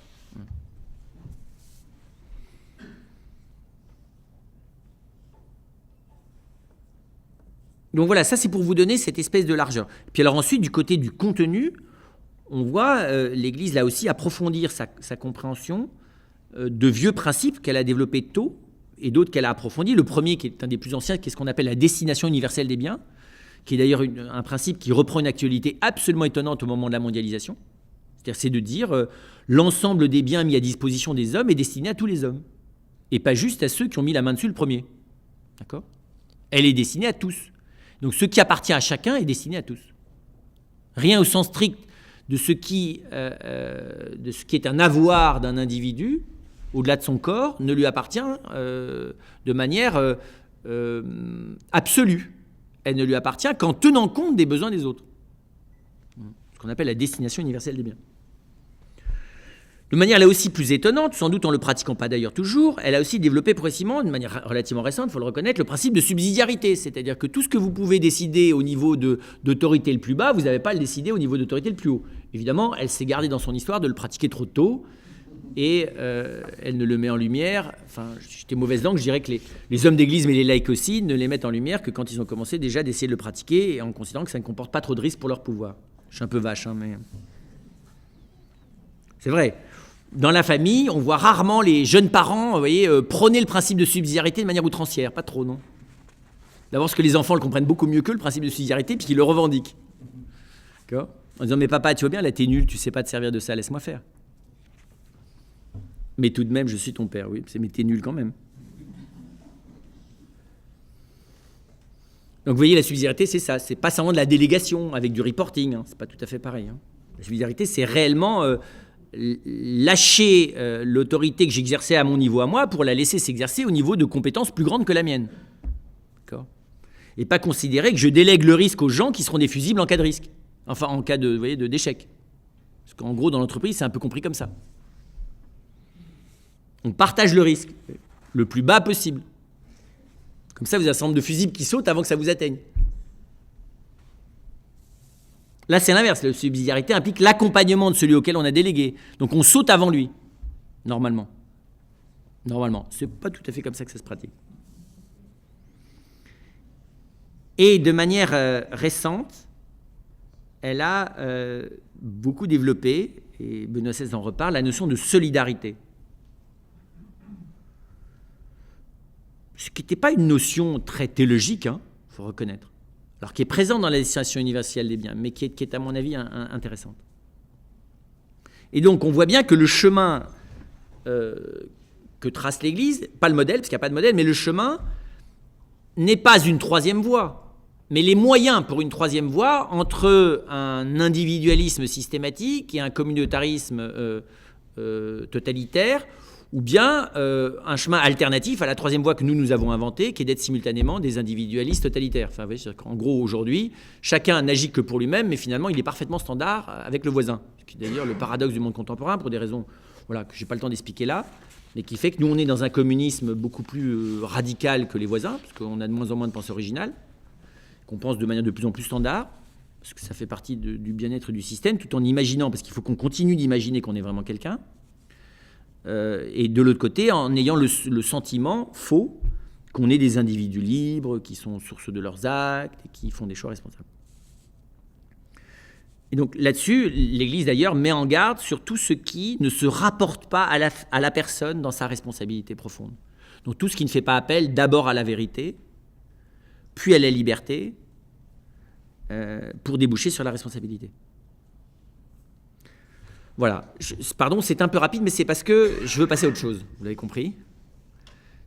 Donc voilà, ça c'est pour vous donner cette espèce de largeur. Puis alors ensuite, du côté du contenu, on voit l'Église là aussi approfondir sa compréhension de vieux principes qu'elle a développés tôt et d'autres qu'elle a approfondis. Le premier, qui est un des plus anciens, qui est ce qu'on appelle la destination universelle des biens, qui est d'ailleurs un principe qui reprend une actualité absolument étonnante au moment de la mondialisation. C'est-à-dire, c'est de dire l'ensemble des biens mis à disposition des hommes est destiné à tous les hommes, et pas juste à ceux qui ont mis la main dessus le premier. D'accord ? Elle est destinée à tous. Donc ce qui appartient à chacun est destiné à tous. Rien au sens strict de ce qui est un avoir d'un individu, au-delà de son corps, ne lui appartient de manière absolue. Elle ne lui appartient qu'en tenant compte des besoins des autres. Ce qu'on appelle la destination universelle des biens. De manière là aussi plus étonnante, sans doute en ne le pratiquant pas d'ailleurs toujours, elle a aussi développé progressivement, de manière relativement récente, il faut le reconnaître, le principe de subsidiarité. C'est-à-dire que tout ce que vous pouvez décider au niveau d'autorité le plus bas, vous n'avez pas à le décider au niveau d'autorité le plus haut. Évidemment, elle s'est gardée dans son histoire de le pratiquer trop tôt, et elle ne le met en lumière, enfin, j'étais mauvaise langue, je dirais que les hommes d'église, mais les laïcs aussi, ne les mettent en lumière que quand ils ont commencé déjà d'essayer de le pratiquer, et en considérant que ça ne comporte pas trop de risques pour leur pouvoir. Je suis un peu vache, hein, mais... C'est vrai. Dans la famille, on voit rarement les jeunes parents, vous voyez, prôner le principe de subsidiarité de manière outrancière. Pas trop, non. D'abord parce que les enfants le comprennent beaucoup mieux qu'eux, le principe de subsidiarité, puis qu'ils le revendiquent. D'accord ? En disant, mais papa, tu vois bien, là, t'es nul, tu sais pas te servir de ça, laisse-moi faire. Mais tout de même, je suis ton père, oui, mais t'es nul quand même. Donc vous voyez, la subsidiarité, c'est ça. C'est pas seulement de la délégation avec du reporting, hein. C'est pas tout à fait pareil. Hein. La subsidiarité, c'est réellement... lâcher l'autorité que j'exerçais à mon niveau à moi pour la laisser s'exercer au niveau de compétences plus grandes que la mienne. D'accord ? Et pas considérer que je délègue le risque aux gens qui seront des fusibles en cas de risque. Enfin, en cas de, vous voyez, d'échec. Parce qu'en gros, dans l'entreprise, c'est un peu compris comme ça. On partage le risque le plus bas possible. Comme ça, vous avez un certain nombre de fusibles qui sautent avant que ça vous atteigne. Là, c'est l'inverse. La subsidiarité implique l'accompagnement de celui auquel on a délégué. Donc, on saute avant lui, normalement. Normalement. C'est pas tout à fait comme ça que ça se pratique. Et de manière récente, elle a beaucoup développé, et Benoît XVI en reparle, la notion de solidarité. Ce qui n'était pas une notion très théologique, il faut reconnaître. Alors qui est présente dans la destination universelle des biens, mais qui est à mon avis intéressante. Et donc on voit bien que le chemin que trace l'Église, pas le modèle, parce qu'il n'y a pas de modèle, mais le chemin n'est pas une troisième voie, mais les moyens pour une troisième voie entre un individualisme systématique et un communautarisme totalitaire, ou bien un chemin alternatif à la troisième voie que nous avons inventée, qui est d'être simultanément des individualistes totalitaires. Enfin, vous voyez, en gros, aujourd'hui, chacun n'agit que pour lui-même, mais finalement, il est parfaitement standard avec le voisin. Ce qui est d'ailleurs le paradoxe du monde contemporain, pour des raisons que je n'ai pas le temps d'expliquer là, mais qui fait que nous, on est dans un communisme beaucoup plus radical que les voisins, parce qu'on a de moins en moins de pensée originale, qu'on pense de manière de plus en plus standard, parce que ça fait partie du bien-être du système, tout en imaginant, parce qu'il faut qu'on continue d'imaginer qu'on est vraiment quelqu'un, et de l'autre côté, en ayant le sentiment faux qu'on est des individus libres, qui sont source de leurs actes, et qui font des choix responsables. Et donc là-dessus, l'Église d'ailleurs met en garde sur tout ce qui ne se rapporte pas à la personne dans sa responsabilité profonde. Donc tout ce qui ne fait pas appel d'abord à la vérité, puis à la liberté, pour déboucher sur la responsabilité. Voilà, pardon, c'est un peu rapide, mais c'est parce que je veux passer à autre chose, vous l'avez compris.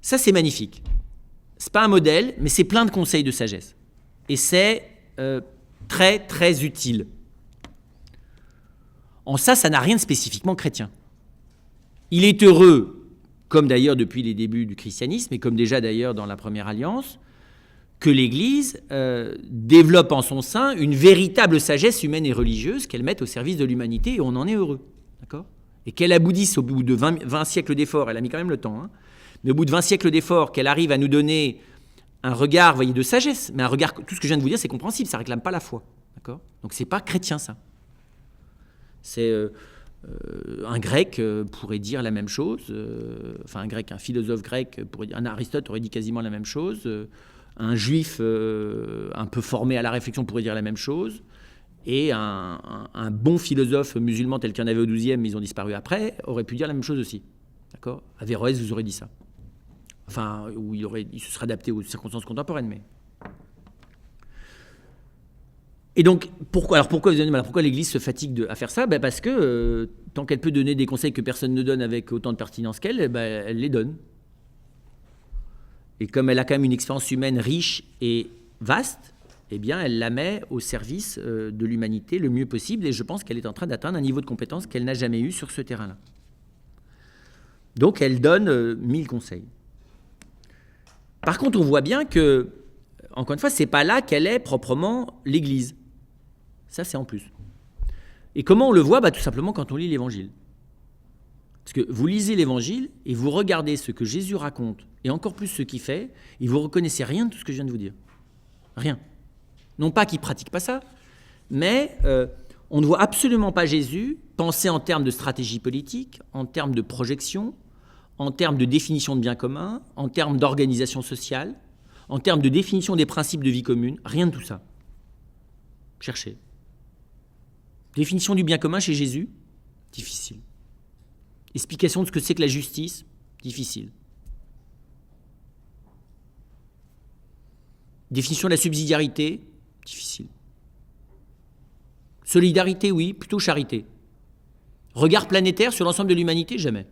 Ça, c'est magnifique. C'est pas un modèle, mais c'est plein de conseils de sagesse. Et c'est très, très utile. En ça n'a rien de spécifiquement chrétien. Il est heureux, comme d'ailleurs depuis les débuts du christianisme, et comme déjà d'ailleurs dans la Première Alliance, que l'Église développe en son sein une véritable sagesse humaine et religieuse qu'elle mette au service de l'humanité, et on en est heureux. D'accord ? Et qu'elle aboutisse au bout de 20 siècles d'efforts, elle a mis quand même le temps, mais au bout de 20 siècles d'efforts, qu'elle arrive à nous donner un regard, voyez, de sagesse, mais un regard, tout ce que je viens de vous dire, c'est compréhensible, ça ne réclame pas la foi. D'accord ? Donc c'est pas chrétien, ça. C'est un grec pourrait dire la même chose, un philosophe grec, un Aristote aurait dit quasiment la même chose, un juif un peu formé à la réflexion pourrait dire la même chose, et un bon philosophe musulman tel qu'il y en avait au XIIe, mais ils ont disparu après, aurait pu dire la même chose aussi. D'accord ? Averroès vous aurait dit ça. Enfin, où il se serait adapté aux circonstances contemporaines, mais... Et donc, pourquoi l'Église se fatigue à faire ça ? Parce que tant qu'elle peut donner des conseils que personne ne donne avec autant de pertinence qu'elle, elle les donne. Et comme elle a quand même une expérience humaine riche et vaste, eh bien, elle la met au service de l'humanité le mieux possible, et je pense qu'elle est en train d'atteindre un niveau de compétence qu'elle n'a jamais eu sur ce terrain-là. Donc, elle donne 1000 conseils. Par contre, on voit bien que, encore une fois, c'est pas là qu'elle est proprement l'Église. Ça, c'est en plus. Et comment on le voit? Tout simplement quand on lit l'Évangile. Parce que vous lisez l'Évangile et vous regardez ce que Jésus raconte, et encore plus ce qu'il fait, et vous ne reconnaissez rien de tout ce que je viens de vous dire. Rien. Non pas qu'il ne pratique pas ça, mais on ne voit absolument pas Jésus penser en termes de stratégie politique, en termes de projection, en termes de définition de bien commun, en termes d'organisation sociale, en termes de définition des principes de vie commune. Rien de tout ça. Cherchez. Définition du bien commun chez Jésus, difficile. Explication de ce que c'est que la justice, difficile. Définition de la subsidiarité, difficile. Solidarité, oui, plutôt charité. Regard planétaire sur l'ensemble de l'humanité, jamais.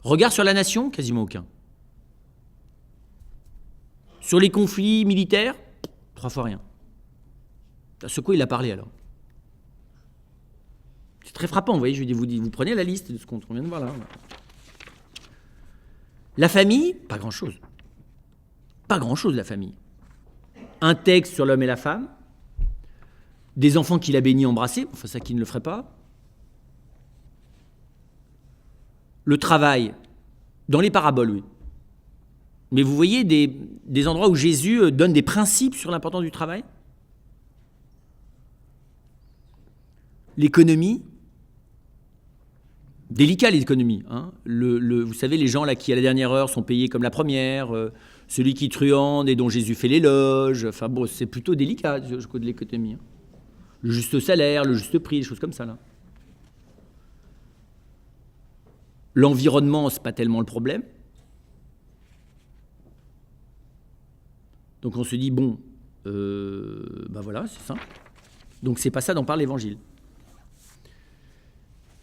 Regard sur la nation, quasiment aucun. Sur les conflits militaires, 3 fois rien. Ce quoi il a parlé alors? C'est très frappant, vous voyez, je vous prenez la liste de ce qu'on vient de voir là. La famille, pas grand-chose. Pas grand-chose, la famille. Un texte sur l'homme et la femme, des enfants qu'il a bénis, embrassés, enfin ça qui ne le ferait pas. Le travail, dans les paraboles, oui. Mais vous voyez des endroits où Jésus donne des principes sur l'importance du travail. L'économie, délicat l'économie. Hein. Vous savez, les gens là qui à la dernière heure sont payés comme la première, celui qui truande et dont Jésus fait l'éloge, enfin bon, c'est plutôt délicat de l'économie. Hein. Le juste salaire, le juste prix, des choses comme ça là. L'environnement, c'est pas tellement le problème. Donc on se dit, bon, voilà, c'est simple. Donc c'est pas ça dont parle l'Évangile.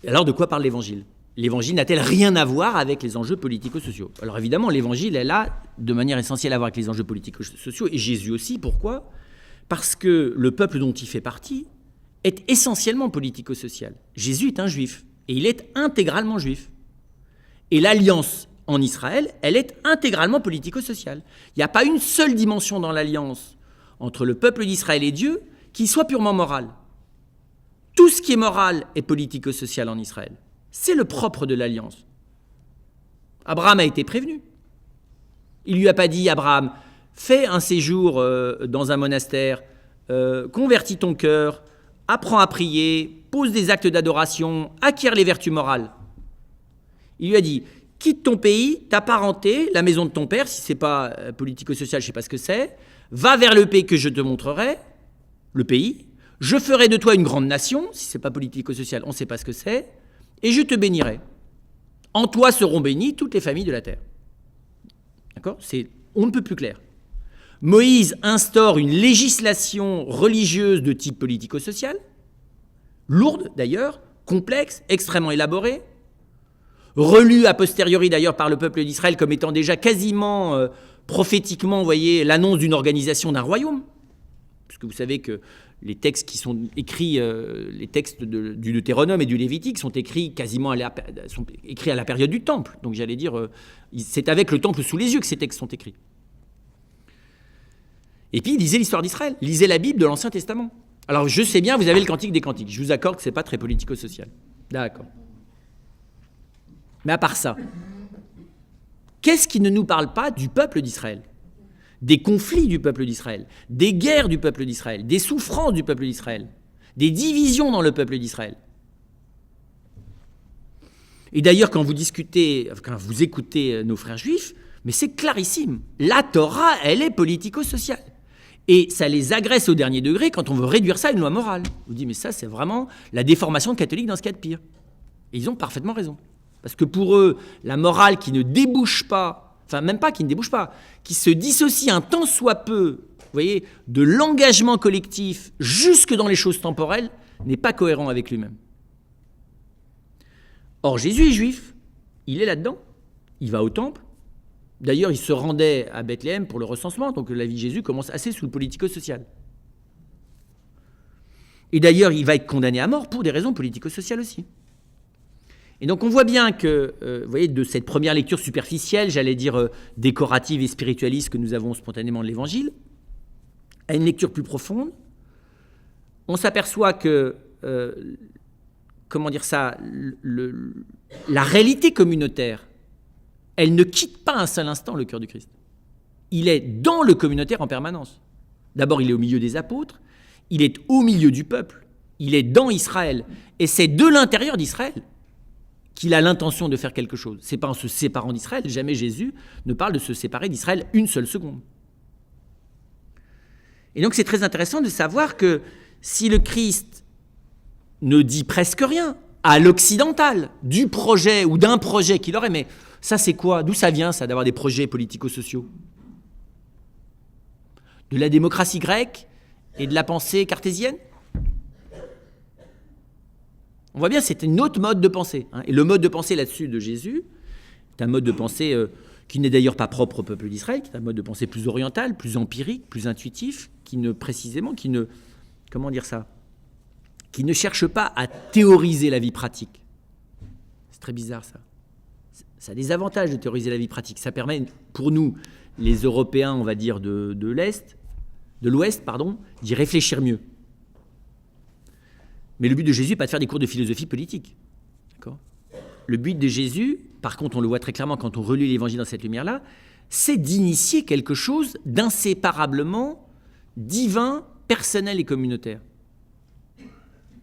Alors de quoi parle l'Évangile? L'Évangile n'a-t-elle rien à voir avec les enjeux politico-sociaux? Alors évidemment, l'Évangile, elle a de manière essentielle à voir avec les enjeux politico-sociaux, et Jésus aussi. Pourquoi? Parce que le peuple dont il fait partie est essentiellement politico-social. Jésus est un juif, et il est intégralement juif. Et l'alliance en Israël, elle est intégralement politico-sociale. Il n'y a pas une seule dimension dans l'alliance entre le peuple d'Israël et Dieu qui soit purement morale. Tout ce qui est moral est politico-social en Israël. C'est le propre de l'alliance. Abraham a été prévenu. Il ne lui a pas dit, Abraham, fais un séjour dans un monastère, convertis ton cœur, apprends à prier, pose des actes d'adoration, acquiert les vertus morales. Il lui a dit, quitte ton pays, ta parenté, la maison de ton père, si ce n'est pas politico-social, je ne sais pas ce que c'est, va vers le pays que je te montrerai, le pays, je ferai de toi une grande nation, si ce n'est pas politico-social, on ne sait pas ce que c'est, et je te bénirai. En toi seront bénies toutes les familles de la terre. D'accord? On ne peut plus clair. Moïse instaure une législation religieuse de type politico-social, lourde d'ailleurs, complexe, extrêmement élaborée, relue a posteriori d'ailleurs par le peuple d'Israël comme étant déjà quasiment prophétiquement, vous voyez, l'annonce d'une organisation d'un royaume. Puisque vous savez que les textes qui sont écrits, les textes du Deutéronome et du Lévitique sont écrits quasiment à la période du Temple. Donc j'allais dire, c'est avec le Temple sous les yeux que ces textes sont écrits. Et puis lisez l'histoire d'Israël, lisez la Bible de l'Ancien Testament. Alors je sais bien, vous avez le Cantique des Cantiques. Je vous accorde que ce n'est pas très politico-social. D'accord. Mais à part ça, qu'est-ce qui ne nous parle pas du peuple d'Israël? Des conflits du peuple d'Israël, des guerres du peuple d'Israël, des souffrances du peuple d'Israël, des divisions dans le peuple d'Israël. Et d'ailleurs, quand vous écoutez nos frères juifs, mais c'est clarissime. La Torah, elle est politico-sociale. Et ça les agresse au dernier degré quand on veut réduire ça à une loi morale. On vous dit, mais ça, c'est vraiment la déformation catholique dans ce qu'il y a de pire. Et ils ont parfaitement raison. Parce que pour eux, la morale qui ne débouche pas, enfin même pas qui ne débouche pas, qui se dissocie un tant soit peu, vous voyez, de l'engagement collectif jusque dans les choses temporelles, n'est pas cohérent avec lui-même. Or, Jésus est juif, il est là-dedans, il va au temple. D'ailleurs, il se rendait à Bethléem pour le recensement, donc la vie de Jésus commence assez sous le politico-social. Et d'ailleurs, il va être condamné à mort pour des raisons politico-sociales aussi. Et donc on voit bien que, vous voyez, de cette première lecture superficielle, j'allais dire décorative et spiritualiste que nous avons spontanément de l'Évangile, à une lecture plus profonde, on s'aperçoit que, la réalité communautaire, elle ne quitte pas un seul instant le cœur du Christ. Il est dans le communautaire en permanence. D'abord, il est au milieu des apôtres, il est au milieu du peuple, il est dans Israël, et c'est de l'intérieur d'Israël qu'il a l'intention de faire quelque chose. C'est pas en se séparant d'Israël. Jamais Jésus ne parle de se séparer d'Israël une seule seconde. Et donc c'est très intéressant de savoir que si le Christ ne dit presque rien à l'occidental du projet ou d'un projet qu'il aurait, mais ça c'est quoi? D'où ça vient ça d'avoir des projets politico-sociaux? De la démocratie grecque et de la pensée cartésienne? On voit bien, c'est une autre mode de pensée. Et le mode de pensée là-dessus de Jésus est un mode de pensée qui n'est d'ailleurs pas propre au peuple d'Israël, qui est un mode de pensée plus oriental, plus empirique, plus intuitif, qui ne cherche pas à théoriser la vie pratique. C'est très bizarre ça. Ça a des avantages de théoriser la vie pratique. Ça permet pour nous, les Européens, on va dire de l'Ouest, d'y réfléchir mieux. Mais le but de Jésus n'est pas de faire des cours de philosophie politique. D'accord ? Le but de Jésus, par contre, on le voit très clairement quand on relit l'Évangile dans cette lumière-là, c'est d'initier quelque chose d'inséparablement divin, personnel et communautaire.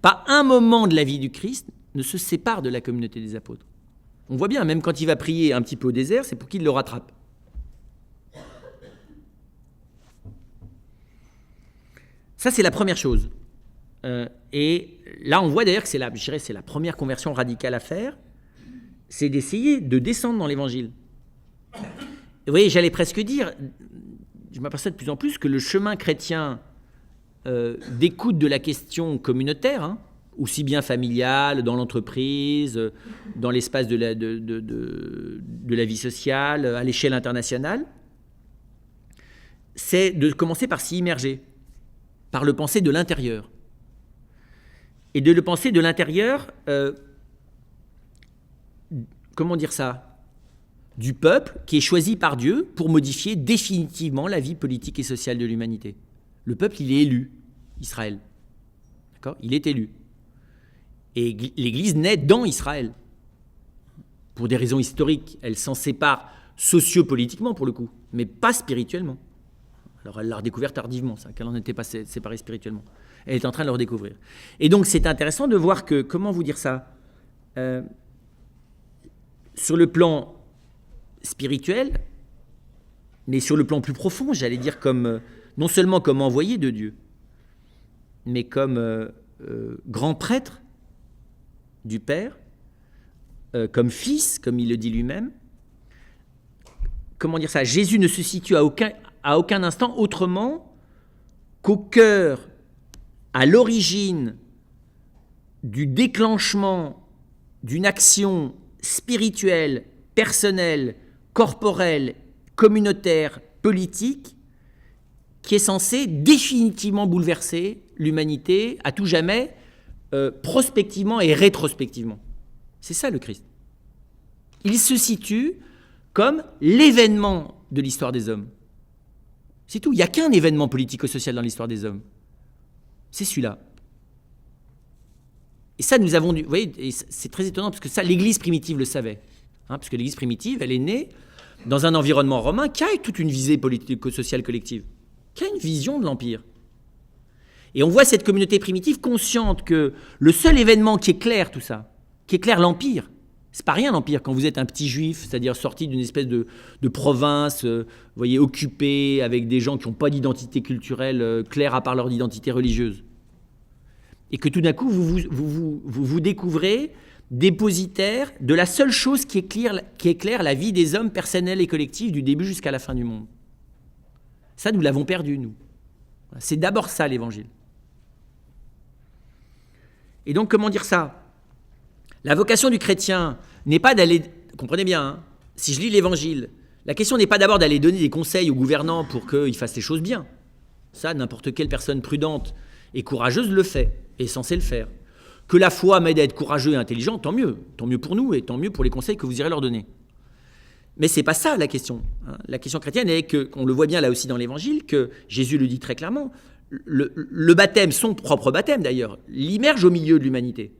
Pas un moment de la vie du Christ ne se sépare de la communauté des apôtres. On voit bien, même quand il va prier un petit peu au désert, c'est pour qu'il le rattrape. Ça, c'est la première chose. Et là, on voit d'ailleurs que c'est la première conversion radicale à faire, c'est d'essayer de descendre dans l'Évangile. Vous voyez, j'allais presque dire, je m'aperçois de plus en plus que le chemin chrétien d'écoute de la question communautaire, aussi bien familiale, dans l'entreprise, dans l'espace de la vie sociale, à l'échelle internationale, c'est de commencer par s'y immerger, par le penser de l'intérieur. Et de le penser de l'intérieur, du peuple qui est choisi par Dieu pour modifier définitivement la vie politique et sociale de l'humanité. Le peuple, il est élu, Israël. D'accord ? Il est élu. Et l'Église naît dans Israël. Pour des raisons historiques, elle s'en sépare sociopolitiquement pour le coup, mais pas spirituellement. Alors elle l'a redécouvert tardivement, ça, qu'elle n'en était pas séparée spirituellement. Elle est en train de le redécouvrir. Et donc c'est intéressant de voir que, comment vous dire ça, sur le plan spirituel, mais sur le plan plus profond, j'allais dire non seulement comme envoyé de Dieu, mais comme grand prêtre du Père, comme fils, comme il le dit lui-même. Comment dire ça ? Jésus ne se situe à aucun instant autrement qu'au cœur, à l'origine du déclenchement d'une action spirituelle, personnelle, corporelle, communautaire, politique, qui est censée définitivement bouleverser l'humanité à tout jamais, prospectivement et rétrospectivement. C'est ça le Christ. Il se situe comme l'événement de l'histoire des hommes. C'est tout. Il n'y a qu'un événement politico-social dans l'histoire des hommes. C'est celui-là. Et ça, nous avons dû... Vous voyez, et c'est très étonnant, parce que ça, l'Église primitive le savait. Parce que l'Église primitive, elle est née dans un environnement romain qui a toute une visée politico-sociale collective, qui a une vision de l'Empire. Et on voit cette communauté primitive consciente que le seul événement qui éclaire tout ça, qui éclaire l'Empire, c'est pas rien l'Empire quand vous êtes un petit juif, c'est-à-dire sorti d'une espèce de province, vous voyez, occupée avec des gens qui n'ont pas d'identité culturelle claire à part leur identité religieuse. Et que tout d'un coup, vous découvrez dépositaire de la seule chose qui éclaire la vie des hommes personnels et collectifs du début jusqu'à la fin du monde. Ça, nous l'avons perdu, nous. C'est d'abord ça, l'Évangile. Et donc, comment dire ça ? La vocation du chrétien n'est pas d'aller... Comprenez bien, si je lis l'Évangile, la question n'est pas d'abord d'aller donner des conseils aux gouvernants pour qu'ils fassent les choses bien. Ça, n'importe quelle personne prudente et courageuse le fait, est censée le faire. Que la foi m'aide à être courageux et intelligent, tant mieux pour nous et tant mieux pour les conseils que vous irez leur donner. Mais c'est pas ça la question. La question chrétienne est que, on le voit bien là aussi dans l'Évangile, que Jésus le dit très clairement, le baptême, son propre baptême d'ailleurs, l'immerge au milieu de l'humanité.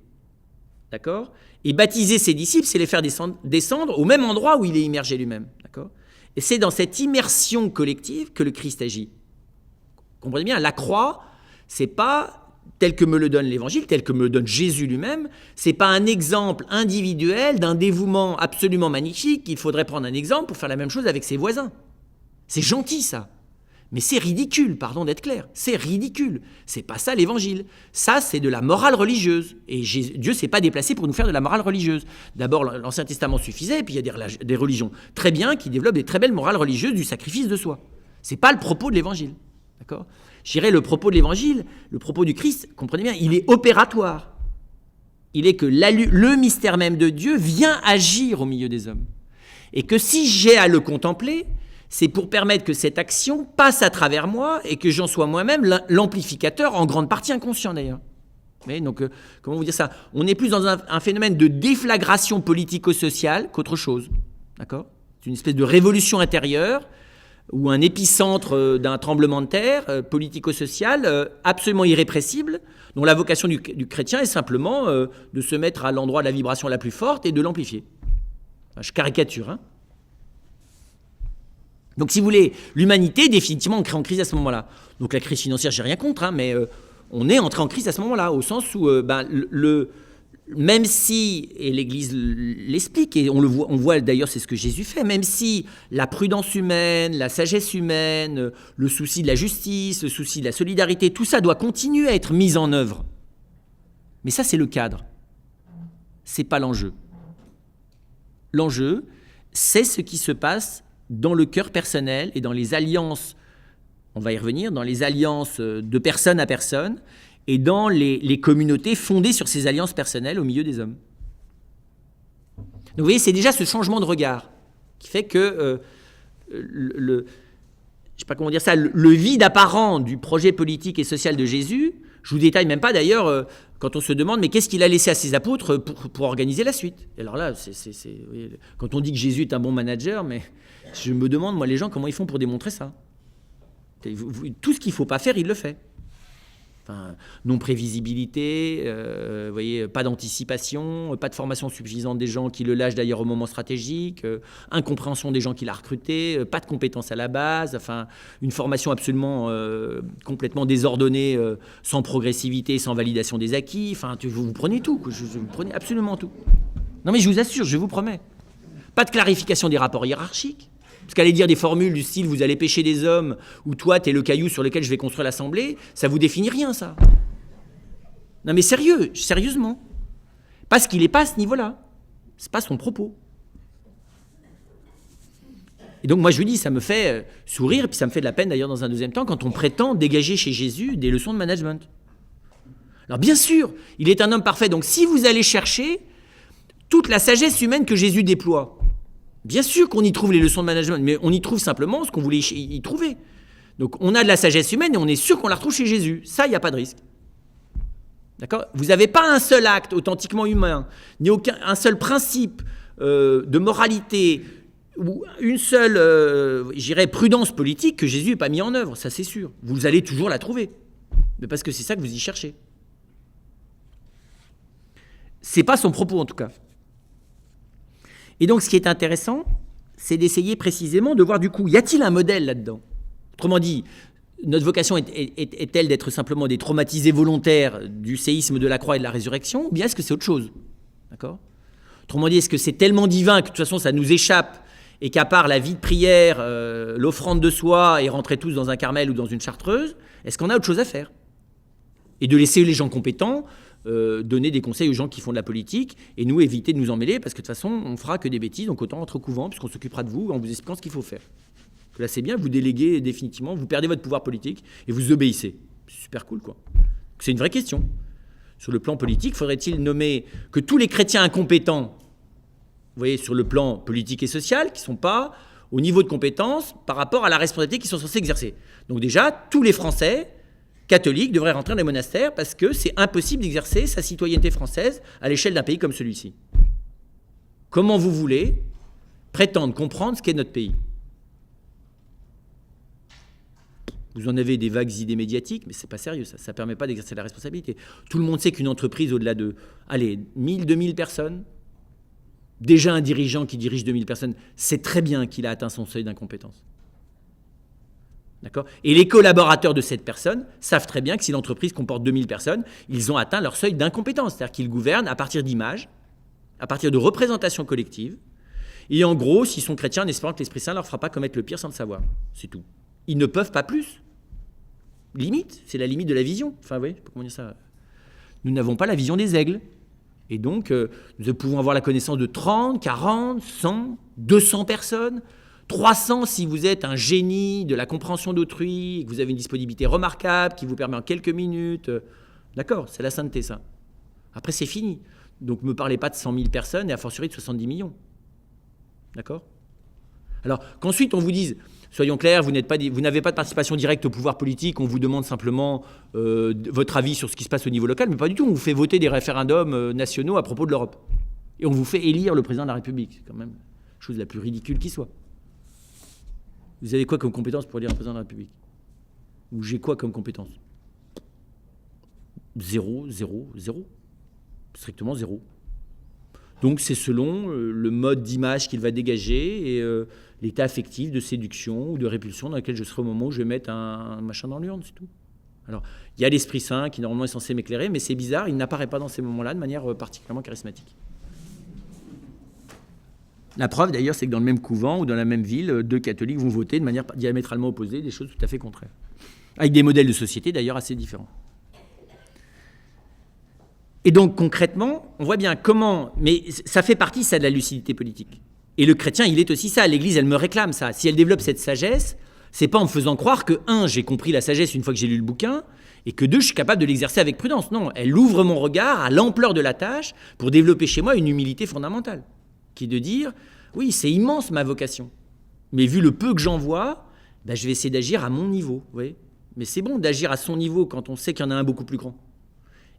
D'accord ? Et baptiser ses disciples, c'est les faire descendre au même endroit où il est immergé lui-même. D'accord ? Et c'est dans cette immersion collective que le Christ agit. Comprenez bien, la croix, c'est pas tel que me le donne l'Évangile, tel que me le donne Jésus lui-même, c'est pas un exemple individuel d'un dévouement absolument magnifique qu'il faudrait prendre un exemple pour faire la même chose avec ses voisins. C'est gentil ça, mais c'est ridicule, pardon d'être clair, c'est ridicule. C'est pas ça l'Évangile. Ça, c'est de la morale religieuse. Et Dieu s'est pas déplacé pour nous faire de la morale religieuse. D'abord, l'Ancien Testament suffisait, et puis il y a des religions très bien qui développent des très belles morales religieuses du sacrifice de soi. C'est pas le propos de l'Évangile. D'accord ? Je dirais le propos de l'Évangile, le propos du Christ, comprenez bien, il est opératoire. Il est que le mystère même de Dieu vient agir au milieu des hommes. Et que si j'ai à le contempler, c'est pour permettre que cette action passe à travers moi et que j'en sois moi-même l'amplificateur, en grande partie inconscient d'ailleurs. Mais donc, comment vous dire ça ? On est plus dans un phénomène de déflagration politico-sociale qu'autre chose. D'accord ? C'est une espèce de révolution intérieure ou un épicentre d'un tremblement de terre politico-social absolument irrépressible, dont la vocation du chrétien est simplement de se mettre à l'endroit de la vibration la plus forte et de l'amplifier. Enfin, je caricature, hein. Donc, si vous voulez, l'humanité, définitivement, entrée en crise à ce moment-là. Donc, la crise financière, j'ai rien contre, hein, mais on est entré en crise à ce moment-là, au sens où même si, et l'Église l'explique, et on voit d'ailleurs, c'est ce que Jésus fait, même si la prudence humaine, la sagesse humaine, le souci de la justice, le souci de la solidarité, tout ça doit continuer à être mis en œuvre. Mais ça, c'est le cadre. C'est pas l'enjeu. L'enjeu, c'est ce qui se passe dans le cœur personnel et dans les alliances, on va y revenir, dans les alliances de personne à personne, et dans les communautés fondées sur ces alliances personnelles au milieu des hommes. Donc vous voyez, c'est déjà ce changement de regard qui fait que je sais pas comment dire ça, le vide apparent du projet politique et social de Jésus, je vous détaille même pas d'ailleurs quand on se demande mais qu'est-ce qu'il a laissé à ses apôtres pour organiser la suite. Et alors là, vous voyez, quand on dit que Jésus est un bon manager, mais je me demande moi les gens comment ils font pour démontrer ça. Tout ce qu'il faut pas faire, il le fait. Enfin, non-prévisibilité, vous voyez, pas d'anticipation, pas de formation suffisante des gens qui le lâchent d'ailleurs au moment stratégique, incompréhension des gens qui l'a recruté, pas de compétences à la base, enfin, une formation absolument complètement désordonnée, sans progressivité, sans validation des acquis, enfin, vous prenez tout, vous prenez absolument tout. Non mais je vous assure, je vous promets. Pas de clarification des rapports hiérarchiques. Parce qu'aller dire des formules du style « vous allez pêcher des hommes » ou « toi, t'es le caillou sur lequel je vais construire l'assemblée », ça vous définit rien, ça. Non mais sérieusement. Parce qu'il n'est pas à ce niveau-là. C'est pas son propos. Et donc moi je vous dis, ça me fait sourire, et puis ça me fait de la peine d'ailleurs dans un deuxième temps, quand on prétend dégager chez Jésus des leçons de management. Alors bien sûr, il est un homme parfait, donc si vous allez chercher toute la sagesse humaine que Jésus déploie, bien sûr qu'on y trouve les leçons de management, mais on y trouve simplement ce qu'on voulait y trouver. Donc on a de la sagesse humaine et on est sûr qu'on la retrouve chez Jésus. Ça, il n'y a pas de risque. D'accord ? Vous n'avez pas un seul acte authentiquement humain, ni un seul principe de moralité, ou une seule, prudence politique que Jésus n'ait pas mis en œuvre. Ça, c'est sûr. Vous allez toujours la trouver. Mais parce que c'est ça que vous y cherchez. C'est pas son propos, en tout cas. Et donc, ce qui est intéressant, c'est d'essayer précisément de voir du coup, y a-t-il un modèle là-dedans ? Autrement dit, notre vocation est-elle d'être simplement des traumatisés volontaires du séisme de la croix et de la résurrection, ou bien est-ce que c'est autre chose ? D'accord ? Autrement dit, est-ce que c'est tellement divin que de toute façon ça nous échappe et qu'à part la vie de prière, l'offrande de soi et rentrer tous dans un Carmel ou dans une Chartreuse, est-ce qu'on a autre chose à faire ? Et de laisser les gens compétents donner des conseils aux gens qui font de la politique et nous éviter de nous emmêler parce que de toute façon on fera que des bêtises, donc autant être au couvent puisqu'on s'occupera de vous en vous expliquant ce qu'il faut faire. Là c'est bien, vous déléguez définitivement, vous perdez votre pouvoir politique et vous obéissez. C'est super cool quoi. C'est une vraie question. Sur le plan politique, faudrait-il nommer que tous les chrétiens incompétents, vous voyez, sur le plan politique et social, qui ne sont pas au niveau de compétence par rapport à la responsabilité qu'ils sont censés exercer. Donc déjà, tous les Français catholiques devraient rentrer dans les monastères parce que c'est impossible d'exercer sa citoyenneté française à l'échelle d'un pays comme celui-ci. Comment vous voulez prétendre comprendre ce qu'est notre pays ? Vous en avez des vagues idées médiatiques, mais c'est pas sérieux, ça ne permet pas d'exercer la responsabilité. Tout le monde sait qu'une entreprise au-delà de, 1000, 2000 personnes, déjà un dirigeant qui dirige 2000 personnes, sait très bien qu'il a atteint son seuil d'incompétence. D'accord ? Et les collaborateurs de cette personne savent très bien que si l'entreprise comporte 2000 personnes, ils ont atteint leur seuil d'incompétence, c'est-à-dire qu'ils gouvernent à partir d'images, à partir de représentations collectives, et en gros, s'ils sont chrétiens, en espérant que l'Esprit Saint ne leur fera pas commettre le pire sans le savoir. C'est tout. Ils ne peuvent pas plus. Limite, c'est la limite de la vision. Enfin, oui, comment dire ça ? Nous n'avons pas la vision des aigles. Et donc, nous pouvons avoir la connaissance de 30, 40, 100, 200 personnes, 300 si vous êtes un génie de la compréhension d'autrui, que vous avez une disponibilité remarquable, qui vous permet en quelques minutes. D'accord, c'est la sainteté, ça. Après, c'est fini. Donc, ne me parlez pas de 100 000 personnes et a fortiori de 70 millions. D'accord ? Alors, qu'ensuite on vous dise, soyons clairs, vous n'avez pas de participation directe au pouvoir politique, on vous demande simplement votre avis sur ce qui se passe au niveau local, mais pas du tout, on vous fait voter des référendums nationaux à propos de l'Europe. Et on vous fait élire le président de la République, c'est quand même la chose la plus ridicule qui soit. Vous avez quoi comme compétence pour élire un président de la République ? Ou j'ai quoi comme compétence ? Zéro. Strictement zéro. Donc c'est selon le mode d'image qu'il va dégager et l'état affectif de séduction ou de répulsion dans lequel je serai au moment où je vais mettre un machin dans l'urne, c'est tout. Alors, il y a l'Esprit Saint qui normalement est censé m'éclairer, mais c'est bizarre, il n'apparaît pas dans ces moments-là de manière particulièrement charismatique. La preuve d'ailleurs, c'est que dans le même couvent ou dans la même ville, deux catholiques vont voter de manière diamétralement opposée, des choses tout à fait contraires. Avec des modèles de société d'ailleurs assez différents. Et donc concrètement, on voit bien comment, mais ça fait partie ça de la lucidité politique. Et le chrétien, il est aussi ça. L'Église, elle me réclame ça. Si elle développe cette sagesse, c'est pas en me faisant croire que, j'ai compris la sagesse une fois que j'ai lu le bouquin, et que 2, je suis capable de l'exercer avec prudence. Non, elle ouvre mon regard à l'ampleur de la tâche pour développer chez moi une humilité fondamentale, qui est de dire, oui, c'est immense ma vocation, mais vu le peu que j'en vois, je vais essayer d'agir à mon niveau. Vous voyez ? Mais c'est bon d'agir à son niveau quand on sait qu'il y en a un beaucoup plus grand.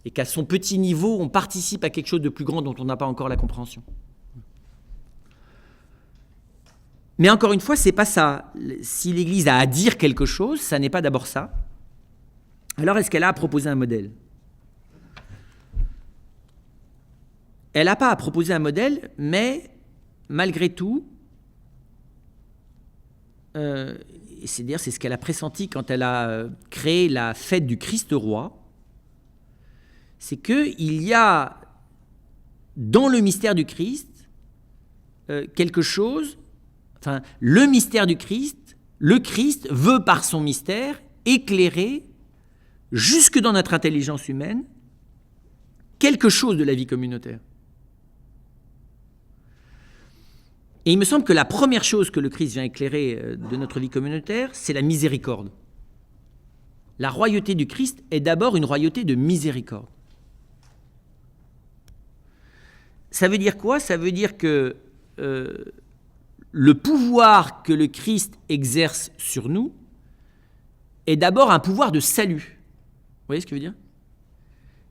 Et qu'à son petit niveau, on participe à quelque chose de plus grand dont on n'a pas encore la compréhension. Mais encore une fois, c'est pas ça. Si l'Église a à dire quelque chose, ça n'est pas d'abord ça. Alors, est-ce qu'elle a à proposer un modèle ? Elle n'a pas à proposer un modèle, mais malgré tout, c'est-à-dire c'est ce qu'elle a pressenti quand elle a créé la fête du Christ roi, c'est qu'il y a dans le mystère du Christ quelque chose, enfin le mystère du Christ, le Christ veut par son mystère éclairer jusque dans notre intelligence humaine quelque chose de la vie communautaire. Et il me semble que la première chose que le Christ vient éclairer de notre vie communautaire, c'est la miséricorde. La royauté du Christ est d'abord une royauté de miséricorde. Ça veut dire quoi ? Ça veut dire que le pouvoir que le Christ exerce sur nous est d'abord un pouvoir de salut. Vous voyez ce que je veux dire ?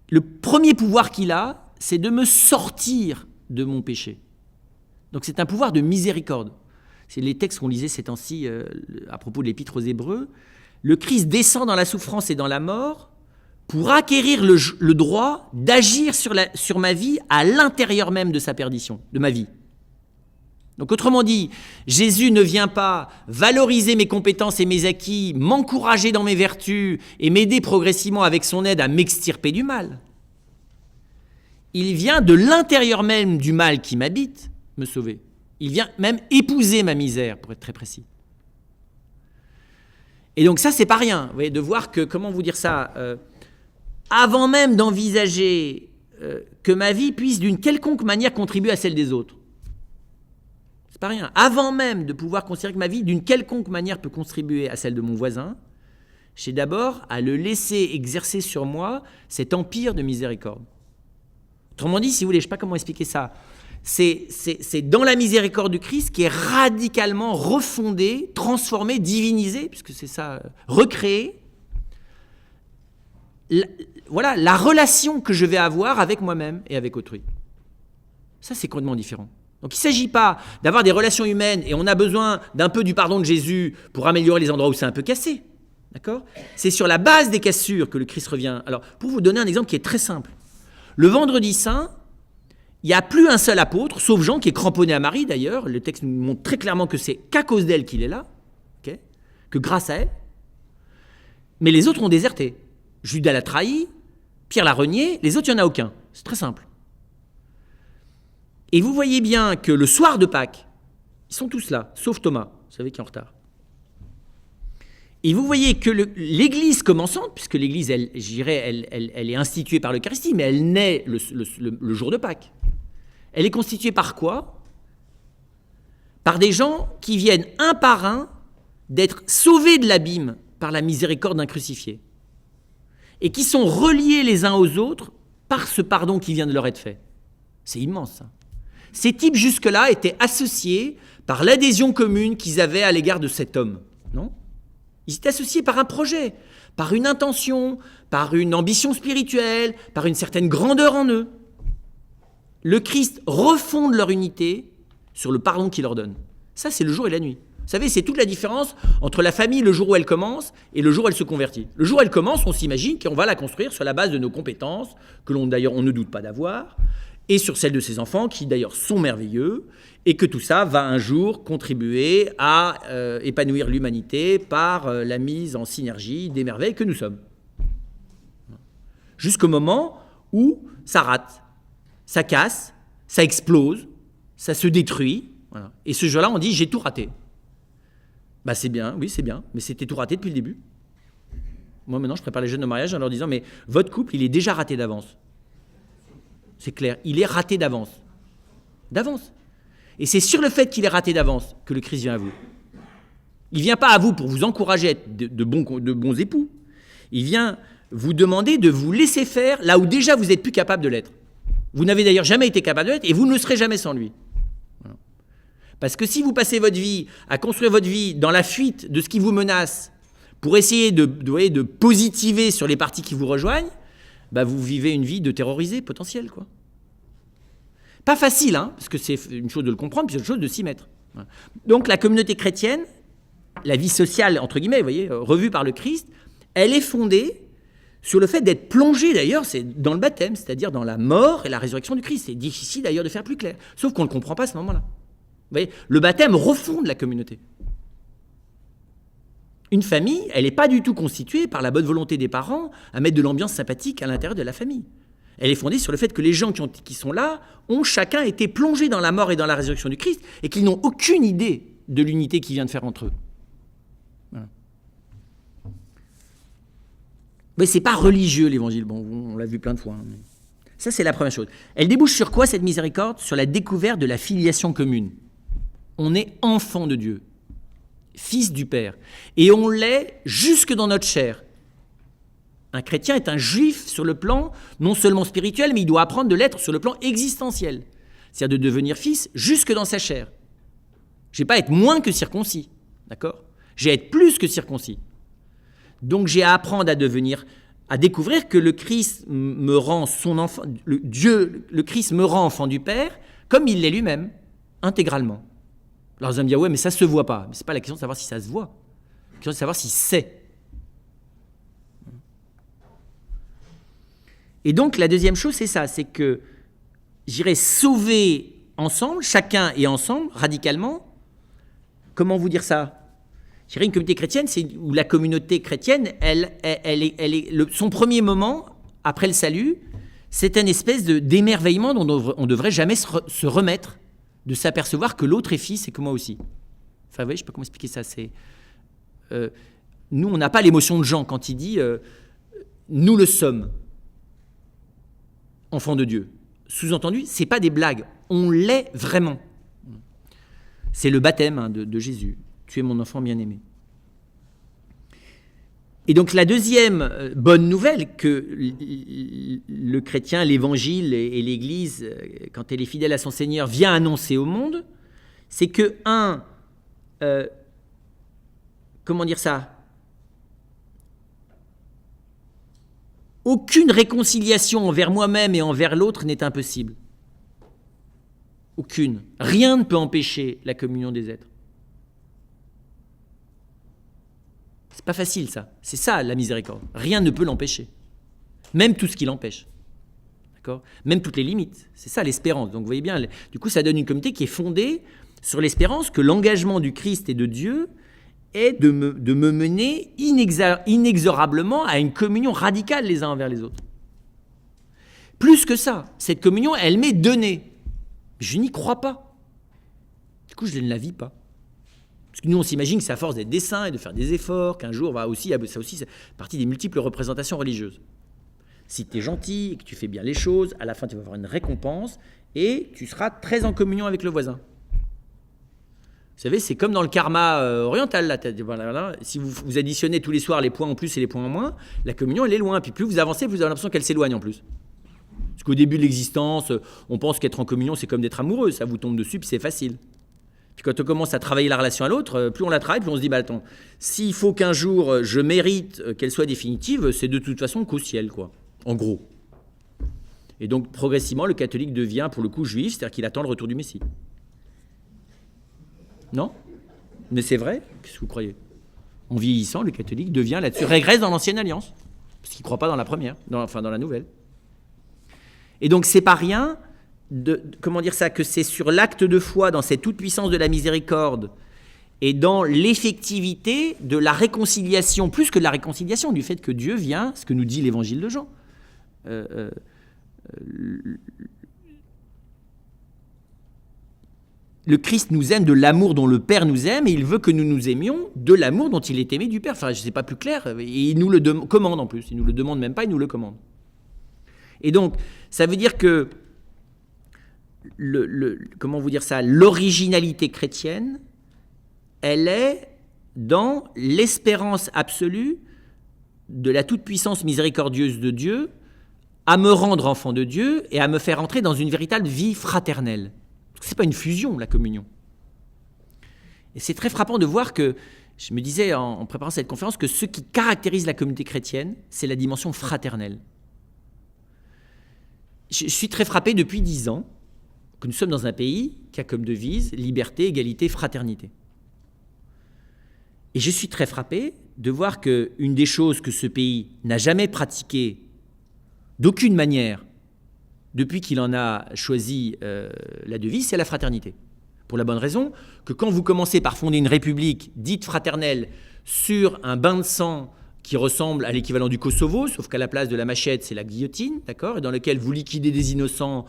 Le premier pouvoir qu'il a, c'est de me sortir de mon péché. Donc c'est un pouvoir de miséricorde. C'est les textes qu'on lisait ces temps-ci à propos de l'Épître aux Hébreux. Le Christ descend dans la souffrance et dans la mort pour acquérir le droit d'agir sur ma vie à l'intérieur même de sa perdition, de ma vie. Donc autrement dit, Jésus ne vient pas valoriser mes compétences et mes acquis, m'encourager dans mes vertus et m'aider progressivement avec son aide à m'extirper du mal. Il vient de l'intérieur même du mal qui m'habite me sauver. Il vient même épouser ma misère, pour être très précis. Et donc ça, c'est pas rien, vous voyez, de voir que, comment vous dire ça, avant même d'envisager que ma vie puisse d'une quelconque manière contribuer à celle des autres. C'est pas rien. Avant même de pouvoir considérer que ma vie d'une quelconque manière peut contribuer à celle de mon voisin, j'ai d'abord à le laisser exercer sur moi cet empire de miséricorde. Autrement dit, si vous voulez, je ne sais pas comment expliquer ça, c'est dans la miséricorde du Christ qui est radicalement refondée, transformée, divinisée, puisque c'est ça, recréée, voilà, la relation que je vais avoir avec moi-même et avec autrui. Ça, c'est complètement différent. Donc il ne s'agit pas d'avoir des relations humaines et on a besoin d'un peu du pardon de Jésus pour améliorer les endroits où c'est un peu cassé. D'accord ? C'est sur la base des cassures que le Christ revient. Alors, pour vous donner un exemple qui est très simple. Le vendredi saint, il n'y a plus un seul apôtre, sauf Jean qui est cramponné à Marie d'ailleurs. Le texte nous montre très clairement que c'est qu'à cause d'elle qu'il est là, okay, que grâce à elle. Mais les autres ont déserté. Judas l'a trahi, Pierre l'a renié, les autres, il n'y en a aucun. C'est très simple. Et vous voyez bien que le soir de Pâques, ils sont tous là, sauf Thomas, vous savez qui est en retard. Et vous voyez que l'Église commençante, puisque l'Église, elle est instituée par l'Eucharistie, mais elle naît le jour de Pâques. Elle est constituée par quoi ? Par des gens qui viennent un par un d'être sauvés de l'abîme par la miséricorde d'un crucifié. Et qui sont reliés les uns aux autres par ce pardon qui vient de leur être fait. C'est immense, ça. Ces types, jusque-là, étaient associés par l'adhésion commune qu'ils avaient à l'égard de cet homme, non ? Ils étaient associés par un projet, par une intention, par une ambition spirituelle, par une certaine grandeur en eux. Le Christ refonde leur unité sur le pardon qu'il leur donne. Ça, c'est le jour et la nuit. Vous savez, c'est toute la différence entre la famille le jour où elle commence et le jour où elle se convertit. Le jour où elle commence, on s'imagine qu'on va la construire sur la base de nos compétences, que d'ailleurs on ne doute pas d'avoir, et sur celle de ses enfants, qui d'ailleurs sont merveilleux, et que tout ça va un jour contribuer à épanouir l'humanité par la mise en synergie des merveilles que nous sommes. Jusqu'au moment où ça rate, ça casse, ça explose, ça se détruit, voilà. Et ce jour-là, on dit « j'ai tout raté ». Bah c'est bien, oui c'est bien, mais c'était tout raté depuis le début. Moi maintenant, je prépare les jeunes au mariage en leur disant « mais votre couple, il est déjà raté d'avance ». C'est clair, il est raté d'avance. D'avance. Et c'est sur le fait qu'il est raté d'avance que le Christ vient à vous. Il ne vient pas à vous pour vous encourager à être de bons époux. Il vient vous demander de vous laisser faire là où déjà vous n'êtes plus capable de l'être. Vous n'avez d'ailleurs jamais été capable de l'être et vous ne le serez jamais sans lui. Voilà. Parce que si vous passez votre vie à construire votre vie dans la fuite de ce qui vous menace pour essayer de positiver sur les parties qui vous rejoignent, bah vous vivez une vie de terrorisé potentiel, quoi. Pas facile, hein, parce que c'est une chose de le comprendre, puis c'est une chose de s'y mettre. Voilà. Donc la communauté chrétienne, la vie sociale, entre guillemets, vous voyez, revue par le Christ, elle est fondée sur le fait d'être plongée, d'ailleurs, c'est dans le baptême, c'est-à-dire dans la mort et la résurrection du Christ. C'est difficile d'ailleurs de faire plus clair, sauf qu'on ne le comprend pas à ce moment-là. Vous voyez, le baptême refonde la communauté. Une famille, elle n'est pas du tout constituée par la bonne volonté des parents à mettre de l'ambiance sympathique à l'intérieur de la famille. Elle est fondée sur le fait que les gens qui sont là ont chacun été plongés dans la mort et dans la résurrection du Christ et qu'ils n'ont aucune idée de l'unité qu'il vient de faire entre eux. Voilà. Mais ce n'est pas religieux l'évangile, bon, on l'a vu plein de fois. Hein, mais... Ça, c'est la première chose. Elle débouche sur quoi cette miséricorde ? Sur la découverte de la filiation commune. On est enfant de Dieu. Fils du Père. Et on l'est jusque dans notre chair. Un chrétien est un juif sur le plan non seulement spirituel, mais il doit apprendre de l'être sur le plan existentiel. C'est-à-dire de devenir fils jusque dans sa chair. Je n'ai pas à être moins que circoncis, d'accord ? J'ai à être plus que circoncis. Donc j'ai à apprendre à découvrir que le Christ me rend son enfant, le Christ me rend enfant du Père, comme il l'est lui-même, intégralement. Alors vous allez me dire, ouais, mais ça ne se voit pas. Mais ce n'est pas la question de savoir si ça se voit. La question de savoir si c'est. Et donc la deuxième chose, c'est ça, c'est que j'irai sauver ensemble, chacun et ensemble, radicalement. Comment vous dire ça ? Je dirais une communauté chrétienne, où la communauté chrétienne, son premier moment, après le salut, c'est une espèce d'émerveillement dont on ne devrait jamais se remettre, de s'apercevoir que l'autre est fils et que moi aussi. Enfin, vous voyez, je ne sais pas comment expliquer ça. Nous, on n'a pas l'émotion de Jean quand il dit « nous le sommes, enfants de Dieu ». Sous-entendu, ce n'est pas des blagues, on l'est vraiment. C'est le baptême de Jésus. Tu es mon enfant bien-aimé. Et donc la deuxième bonne nouvelle que le chrétien, l'évangile et l'Église, quand elle est fidèle à son Seigneur, vient annoncer au monde, c'est que, comment dire ça ? aucune réconciliation envers moi-même et envers l'autre n'est impossible. Aucune. Rien ne peut empêcher la communion des êtres. C'est pas facile ça. C'est ça la miséricorde. Rien ne peut l'empêcher. Même tout ce qui l'empêche. D'accord ? Même toutes les limites. C'est ça l'espérance. Donc vous voyez bien, du coup ça donne une communauté qui est fondée sur l'espérance que l'engagement du Christ et de Dieu est de me mener inexorablement à une communion radicale les uns envers les autres. Plus que ça, cette communion, elle m'est donnée. Je n'y crois pas. Du coup, je ne la vis pas. Parce que nous, on s'imagine que c'est à force d'être des saints et de faire des efforts, qu'un jour, ça aussi, c'est partie des multiples représentations religieuses. Si tu es gentil et que tu fais bien les choses, à la fin, tu vas avoir une récompense et tu seras très en communion avec le voisin. Vous savez, c'est comme dans le karma oriental. Là, si vous additionnez tous les soirs les points en plus et les points en moins, la communion, elle est loin. Puis plus vous avancez, plus vous avez l'impression qu'elle s'éloigne en plus. Parce qu'au début de l'existence, on pense qu'être en communion, c'est comme d'être amoureux. Ça vous tombe dessus, puis c'est facile. Puis quand on commence à travailler la relation à l'autre, plus on la travaille, plus on se dit, bah attends, s'il faut qu'un jour je mérite qu'elle soit définitive, c'est de toute façon qu'au ciel, quoi. En gros. Et donc, progressivement, le catholique devient, pour le coup, juif, c'est-à-dire qu'il attend le retour du Messie. Non ? Mais c'est vrai ? Qu'est-ce que vous croyez ? En vieillissant, le catholique devient là-dessus, régresse dans l'ancienne alliance, parce qu'il ne croit pas dans la première, dans la nouvelle. Et donc, c'est pas rien que c'est sur l'acte de foi, dans cette toute-puissance de la miséricorde, et dans l'effectivité de la réconciliation, plus que de la réconciliation, du fait que Dieu vient, ce que nous dit l'évangile de Jean. Le Christ nous aime de l'amour dont le Père nous aime, et il veut que nous nous aimions de l'amour dont il est aimé du Père. Enfin, je ne sais pas plus clair, et il nous le commande en plus. Il ne nous le demande même pas, il nous le commande. Et donc, ça veut dire que l'originalité chrétienne, elle est dans l'espérance absolue de la toute-puissance miséricordieuse de Dieu à me rendre enfant de Dieu et à me faire entrer dans une véritable vie fraternelle. Ce n'est pas une fusion, la communion. Et c'est très frappant de voir que, je me disais en préparant cette conférence, que ce qui caractérise la communauté chrétienne, c'est la dimension fraternelle. Je suis très frappé depuis 10 ans que nous sommes dans un pays qui a comme devise liberté, égalité, fraternité. Et je suis très frappé de voir qu'une des choses que ce pays n'a jamais pratiquées d'aucune manière depuis qu'il en a choisi la devise, c'est la fraternité. Pour la bonne raison que quand vous commencez par fonder une république dite fraternelle sur un bain de sang qui ressemble à l'équivalent du Kosovo, sauf qu'à la place de la machette, c'est la guillotine, d'accord, et dans lequel vous liquidez des innocents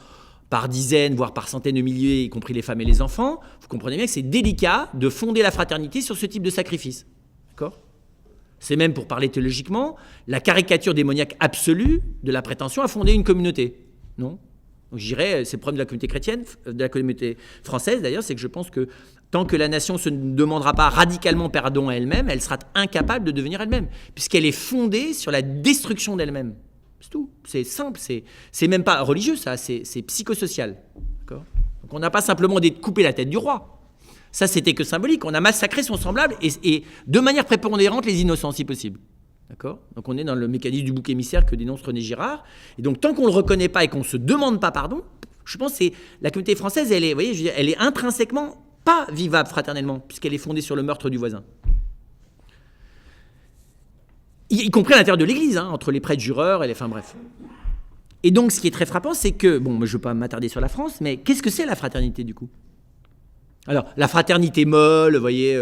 par dizaines, voire par centaines de milliers, y compris les femmes et les enfants, vous comprenez bien que c'est délicat de fonder la fraternité sur ce type de sacrifice. D'accord ? C'est même, pour parler théologiquement, la caricature démoniaque absolue de la prétention à fonder une communauté. Non ? Donc je dirais, c'est le problème de la communauté chrétienne, de la communauté française d'ailleurs, c'est que je pense que tant que la nation ne demandera pas radicalement pardon à elle-même, elle sera incapable de devenir elle-même, puisqu'elle est fondée sur la destruction d'elle-même. C'est tout. C'est simple, c'est même pas religieux ça, c'est psychosocial. D'accord ? Donc on n'a pas simplement coupé la tête du roi. Ça, c'était que symbolique. On a massacré son semblable et de manière prépondérante les innocents, si possible. D'accord ? Donc on est dans le mécanisme du bouc émissaire que dénonce René Girard. Et donc tant qu'on ne le reconnaît pas et qu'on ne se demande pas pardon, je pense que la communauté française, elle est, vous voyez, je veux dire, elle est intrinsèquement pas vivable fraternellement, puisqu'elle est fondée sur le meurtre du voisin. Y compris à l'intérieur de l'Église, hein, entre les prêtres jureurs et les... Enfin bref. Et donc ce qui est très frappant, c'est que, bon, je ne veux pas m'attarder sur la France, mais qu'est-ce que c'est la fraternité du coup ? Alors, la fraternité molle, vous voyez...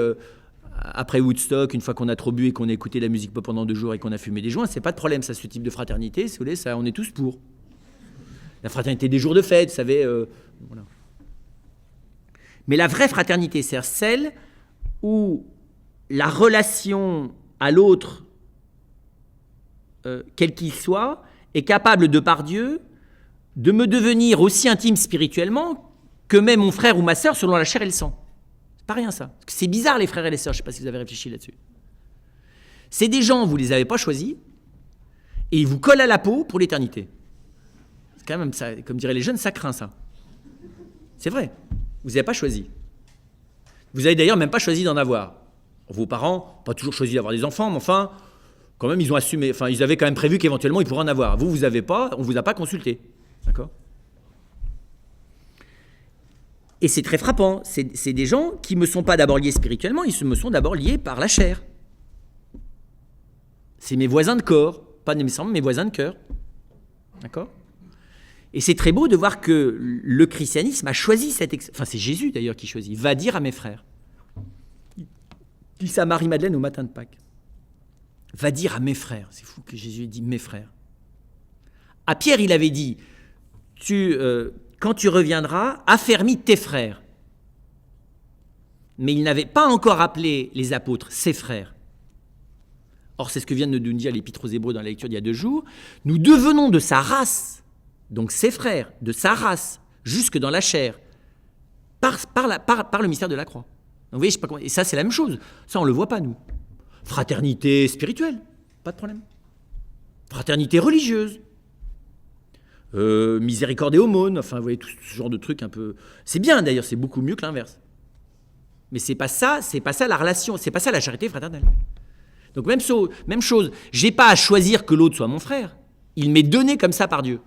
après Woodstock, une fois qu'on a trop bu et qu'on a écouté la musique pop pendant 2 jours et qu'on a fumé des joints, c'est pas de problème, ça, ce type de fraternité, si vous voulez, ça, on est tous pour. La fraternité des jours de fête, vous savez, voilà. Mais la vraie fraternité, c'est celle où la relation à l'autre, quel qu'il soit, est capable, de par Dieu, de me devenir aussi intime spirituellement que même mon frère ou ma sœur selon la chair et le sang. Pas rien ça. C'est bizarre les frères et les sœurs, je ne sais pas si vous avez réfléchi là-dessus. C'est des gens, vous ne les avez pas choisis, et ils vous collent à la peau pour l'éternité. C'est quand même ça, comme diraient les jeunes, ça craint ça. C'est vrai, vous n'avez pas choisi. Vous n'avez d'ailleurs même pas choisi d'en avoir. Vos parents, pas toujours choisi d'avoir des enfants, mais enfin, quand même, ils ont assumé, enfin, ils avaient quand même prévu qu'éventuellement, ils pourraient en avoir. Vous n'avez pas, on ne vous a pas consulté. D'accord ? Et c'est très frappant. C'est des gens qui ne me sont pas d'abord liés spirituellement, ils me sont d'abord liés par la chair. C'est mes voisins de corps, pas nécessairement mes voisins de cœur. D'accord ? Et c'est très beau de voir que le christianisme a choisi cette... Enfin, c'est Jésus d'ailleurs qui choisit. Va dire à mes frères. Il dit ça à Marie-Madeleine au matin de Pâques. Va dire à mes frères. C'est fou que Jésus ait dit mes frères. À Pierre, il avait dit, quand tu reviendras, affermis tes frères. Mais il n'avait pas encore appelé les apôtres ses frères. Or, c'est ce que vient de nous dire l'Épître aux Hébreux dans la lecture d'il y a 2 jours. Nous devenons de sa race, donc ses frères, de sa race, jusque dans la chair, par le mystère de la croix. Donc, vous voyez, je sais pas comment, et ça, c'est la même chose. Ça, on ne le voit pas, nous. Fraternité spirituelle, pas de problème. Fraternité religieuse. Miséricorde et aumône, enfin, vous voyez, tout ce genre de trucs un peu... C'est bien, d'ailleurs, c'est beaucoup mieux que l'inverse. Mais c'est pas ça la relation, c'est pas ça la charité fraternelle. Donc, même chose, j'ai pas à choisir que l'autre soit mon frère. Il m'est donné comme ça par Dieu.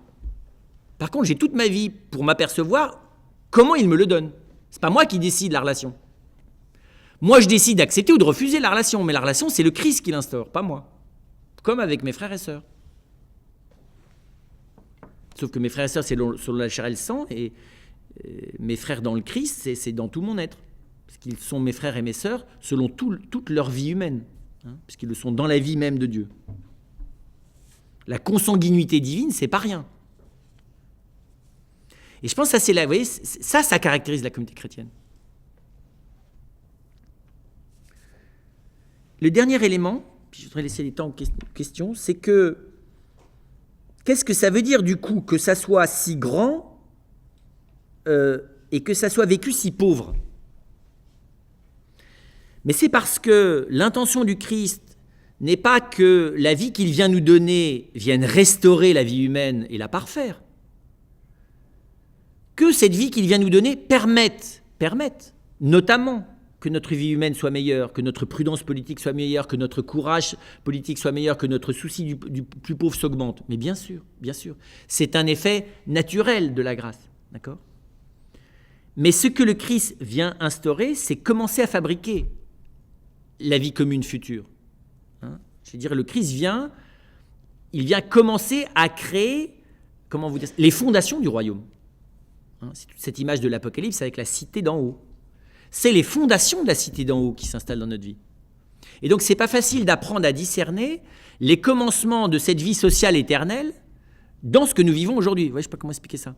Par contre, j'ai toute ma vie pour m'apercevoir comment il me le donne. C'est pas moi qui décide la relation. Moi, je décide d'accepter ou de refuser la relation, mais la relation, c'est le Christ qui l'instaure, pas moi. Comme avec mes frères et sœurs. Sauf que mes frères et sœurs, c'est selon la chair et le sang, et mes frères dans le Christ, c'est dans tout mon être. Parce qu'ils sont mes frères et mes sœurs selon toute leur vie humaine, puisqu'ils le sont dans la vie même de Dieu. La consanguinité divine, c'est pas rien. Et je pense que ça, vous voyez, ça caractérise la communauté chrétienne. Le dernier élément, puis je voudrais laisser les temps aux questions, c'est que qu'est-ce que ça veut dire du coup que ça soit si grand et que ça soit vécu si pauvre ? Mais c'est parce que l'intention du Christ n'est pas que la vie qu'il vient nous donner vienne restaurer la vie humaine et la parfaire, que cette vie qu'il vient nous donner permette notamment que notre vie humaine soit meilleure, que notre prudence politique soit meilleure, que notre courage politique soit meilleur, que notre souci du plus pauvre s'augmente. Mais bien sûr, c'est un effet naturel de la grâce, d'accord ? Mais ce que le Christ vient instaurer, c'est commencer à fabriquer la vie commune future. Je veux dire, le Christ vient commencer à créer, comment vous dire, les fondations du royaume. C'est toute cette image de l'Apocalypse avec la cité d'en haut. C'est les fondations de la cité d'en haut qui s'installent dans notre vie. Et donc, c'est pas facile d'apprendre à discerner les commencements de cette vie sociale éternelle dans ce que nous vivons aujourd'hui. Ouais, je ne sais pas comment expliquer ça.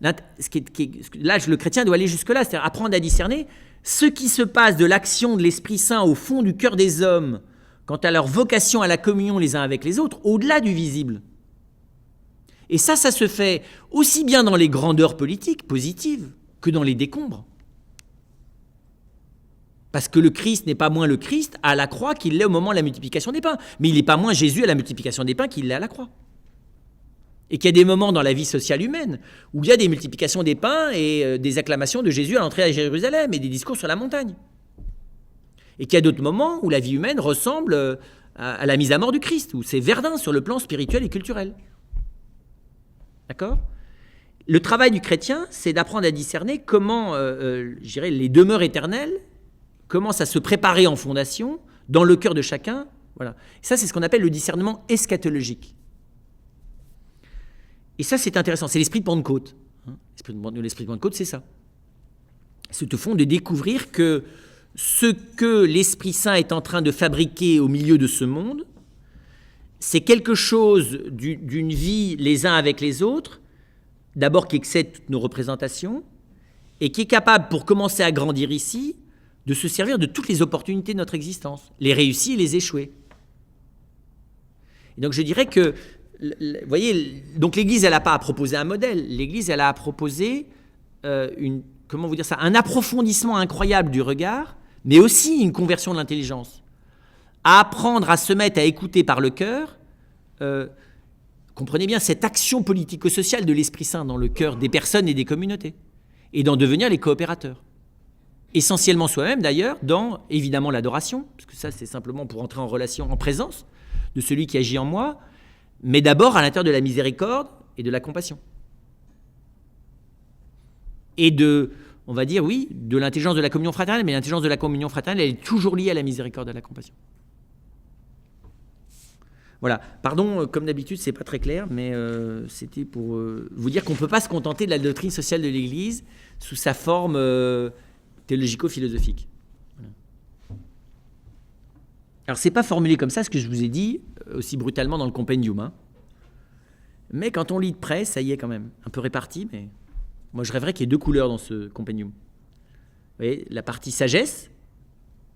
Là, le chrétien doit aller jusque-là, c'est-à-dire apprendre à discerner ce qui se passe de l'action de l'Esprit Saint au fond du cœur des hommes quant à leur vocation à la communion les uns avec les autres, au-delà du visible. Et ça se fait aussi bien dans les grandeurs politiques positives que dans les décombres. Parce que le Christ n'est pas moins le Christ à la croix qu'il l'est au moment de la multiplication des pains. Mais il n'est pas moins Jésus à la multiplication des pains qu'il l'est à la croix. Et qu'il y a des moments dans la vie sociale humaine où il y a des multiplications des pains et des acclamations de Jésus à l'entrée à Jérusalem et des discours sur la montagne. Et qu'il y a d'autres moments où la vie humaine ressemble à la mise à mort du Christ, où c'est Verdun sur le plan spirituel et culturel. D'accord ? Le travail du chrétien, c'est d'apprendre à discerner comment, je dirais, les demeures éternelles commencent à se préparer en fondation dans le cœur de chacun. Voilà. Et ça, c'est ce qu'on appelle le discernement eschatologique. Et ça, c'est intéressant. C'est l'esprit de Pentecôte. L'esprit de Pentecôte, c'est ça. C'est au fond de découvrir que ce que l'Esprit Saint est en train de fabriquer au milieu de ce monde, c'est quelque chose d'une vie les uns avec les autres, d'abord qui excède toutes nos représentations, et qui est capable, pour commencer à grandir ici, de se servir de toutes les opportunités de notre existence, les réussies et les échouer. Et donc je dirais que, vous voyez, donc l'Église, elle n'a pas à proposer un modèle, l'Église, elle a à proposer un approfondissement incroyable du regard, mais aussi une conversion de l'intelligence. À apprendre à se mettre à écouter par le cœur, comprenez bien, cette action politico-sociale de l'Esprit Saint dans le cœur des personnes et des communautés, et d'en devenir les coopérateurs. Essentiellement soi-même d'ailleurs, dans évidemment l'adoration, parce que ça c'est simplement pour entrer en relation, en présence, de celui qui agit en moi, mais d'abord à l'intérieur de la miséricorde et de la compassion. Et on va dire, oui, de l'intelligence de la communion fraternelle, mais l'intelligence de la communion fraternelle, elle est toujours liée à la miséricorde et à la compassion. Voilà, pardon, comme d'habitude, c'est pas très clair, mais c'était pour vous dire qu'on ne peut pas se contenter de la doctrine sociale de l'Église sous sa forme théologico-philosophique. Voilà. Alors, c'est pas formulé comme ça, ce que je vous ai dit, aussi brutalement dans le compendium, hein. Mais quand on lit de près, ça y est quand même, un peu réparti, mais moi je rêverais qu'il y ait deux couleurs dans ce compendium. Vous voyez, la partie sagesse,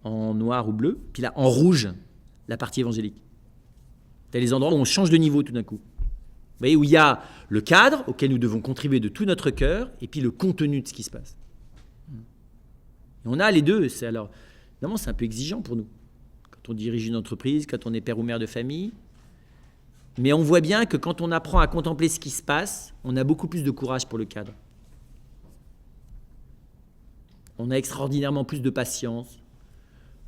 en noir ou bleu, puis là, en rouge, la partie évangélique. C'est les endroits où on change de niveau tout d'un coup. Vous voyez, où il y a le cadre auquel nous devons contribuer de tout notre cœur, et puis le contenu de ce qui se passe. Et on a les deux. Alors, évidemment, c'est un peu exigeant pour nous, quand on dirige une entreprise, quand on est père ou mère de famille. Mais on voit bien que quand on apprend à contempler ce qui se passe, on a beaucoup plus de courage pour le cadre. On a extraordinairement plus de patience,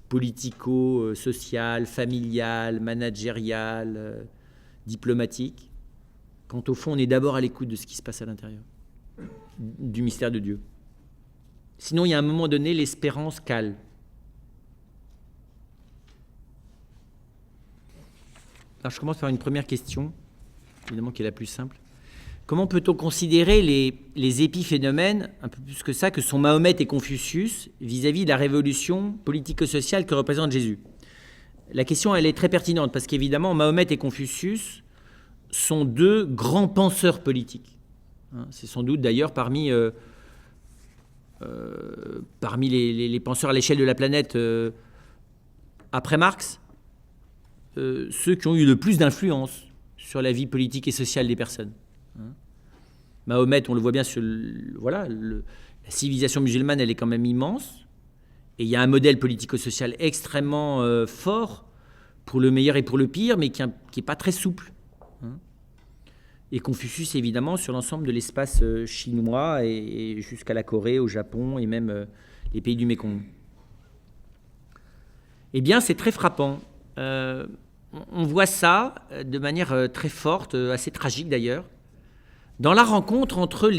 politico-sociale, familiale, managériale, diplomatique, quand au fond on est d'abord à l'écoute de ce qui se passe à l'intérieur, du mystère de Dieu. Sinon, il y a un moment donné, l'espérance cale. Alors, je commence par une première question, évidemment qui est la plus simple. Comment peut-on considérer les épiphénomènes, un peu plus que ça, que sont Mahomet et Confucius vis-à-vis de la révolution politico-sociale que représente Jésus? La question, elle est très pertinente, parce qu'évidemment, Mahomet et Confucius sont deux grands penseurs politiques. C'est sans doute d'ailleurs parmi les penseurs à l'échelle de la planète après Marx, ceux qui ont eu le plus d'influence sur la vie politique et sociale des personnes. Mahomet, on le voit bien sur la civilisation musulmane, elle est quand même immense, et il y a un modèle politico-social extrêmement fort pour le meilleur et pour le pire, mais qui n'est pas très souple. Et Confucius, évidemment, sur l'ensemble de l'espace chinois et jusqu'à la Corée, au Japon et même les pays du Mékong. Eh bien, c'est très frappant. On voit ça de manière très forte, assez tragique d'ailleurs, dans la rencontre entre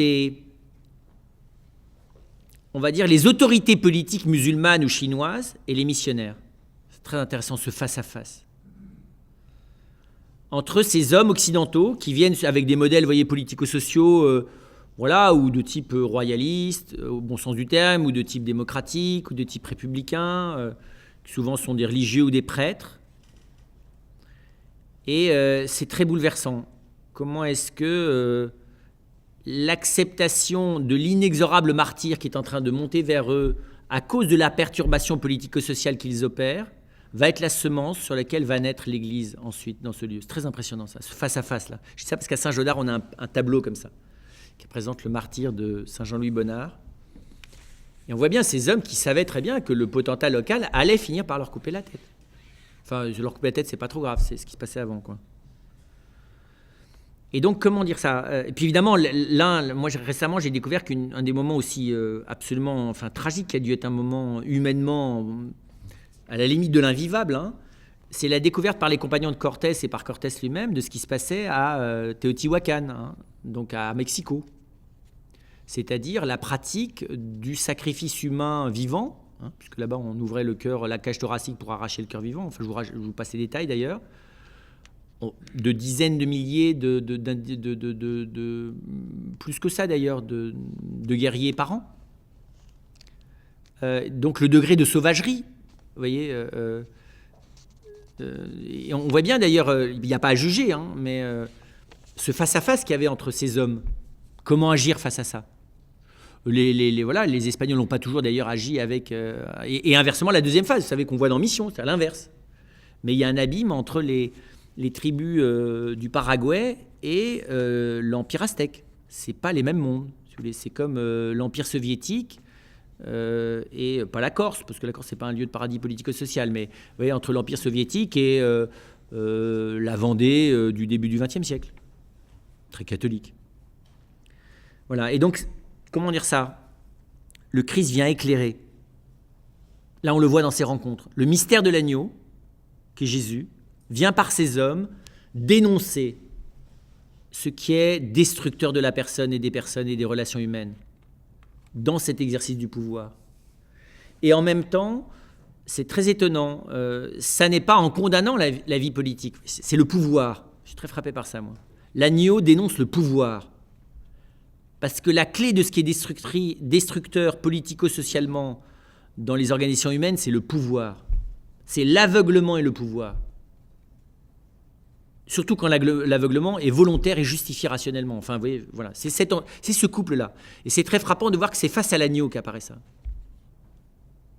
on va dire, les autorités politiques musulmanes ou chinoises et les missionnaires. C'est très intéressant, ce face-à-face. Entre ces hommes occidentaux qui viennent avec des modèles, voyez, politico-sociaux, ou de type royaliste, au bon sens du terme, ou de type démocratique, ou de type républicain, qui souvent sont des religieux ou des prêtres. Et c'est très bouleversant. Comment est-ce que l'acceptation de l'inexorable martyr qui est en train de monter vers eux à cause de la perturbation politico-sociale qu'ils opèrent va être la semence sur laquelle va naître l'Église ensuite dans ce lieu. C'est très impressionnant ça, ce face-à-face là. Je dis ça parce qu'à Saint-Gaudard, on a un tableau comme ça qui présente le martyr de Saint-Jean-Louis Bonnard. Et on voit bien ces hommes qui savaient très bien que le potentat local allait finir par leur couper la tête. Enfin, leur couper la tête, c'est pas trop grave, c'est ce qui se passait avant, quoi. Et donc, comment dire ça? Et puis évidemment, moi récemment, j'ai découvert qu'un des moments aussi absolument tragique, qui a dû être un moment humainement à la limite de l'invivable, c'est la découverte par les compagnons de Cortés et par Cortés lui-même de ce qui se passait à Teotihuacan, donc à Mexico. C'est-à-dire la pratique du sacrifice humain vivant, puisque là-bas on ouvrait le cœur, la cage thoracique pour arracher le cœur vivant, enfin je vous passe les détails d'ailleurs, de dizaines de milliers, de plus que ça d'ailleurs, de guerriers par an. Donc le degré de sauvagerie, vous voyez, et on voit bien d'ailleurs, il n'y a pas à juger, mais ce face-à-face qu'il y avait entre ces hommes, comment agir face à ça? Les Espagnols n'ont pas toujours d'ailleurs agi avec... et inversement, la deuxième phase, vous savez qu'on voit dans Mission, c'est à l'inverse. Mais il y a un abîme entre les tribus du Paraguay et l'Empire aztèque. Ce n'est pas les mêmes mondes. C'est comme l'Empire soviétique et pas la Corse, parce que la Corse, ce n'est pas un lieu de paradis politico-social, mais vous voyez, entre l'Empire soviétique et la Vendée du début du XXe siècle. Très catholique. Voilà, et donc... Comment dire ça? Le Christ vient éclairer. Là, on le voit dans ces rencontres. Le mystère de l'agneau, qui est Jésus, vient par ces hommes dénoncer ce qui est destructeur de la personne et des relations humaines dans cet exercice du pouvoir. Et en même temps, c'est très étonnant, ça n'est pas en condamnant la vie politique, c'est le pouvoir. Je suis très frappé par ça, moi. L'agneau dénonce le pouvoir. Parce que la clé de ce qui est destructeur politico-socialement dans les organisations humaines, c'est le pouvoir. C'est l'aveuglement et le pouvoir. Surtout quand l'aveuglement est volontaire et justifié rationnellement. Enfin, vous voyez, voilà, c'est ce couple-là. Et c'est très frappant de voir que c'est face à l'agneau qu'apparaît ça.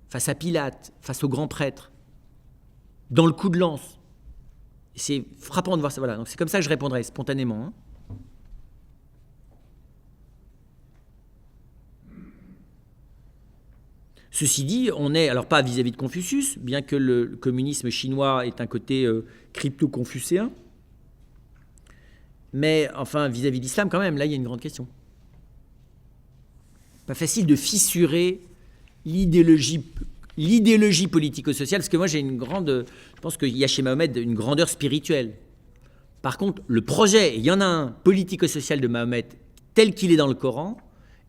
Face à Pilate, face au grand prêtre, dans le coup de lance. Et c'est frappant de voir ça. Voilà. Donc c'est comme ça que je répondrai spontanément. Hein. Ceci dit, on est, alors pas vis-à-vis de Confucius, bien que le communisme chinois ait un côté crypto-confucéen, mais enfin vis-à-vis de l'islam quand même, là il y a une grande question. Pas facile de fissurer l'idéologie politico-sociale, parce que moi je pense qu'il y a chez Mahomet une grandeur spirituelle. Par contre, le projet, il y en a un politico-social de Mahomet tel qu'il est dans le Coran,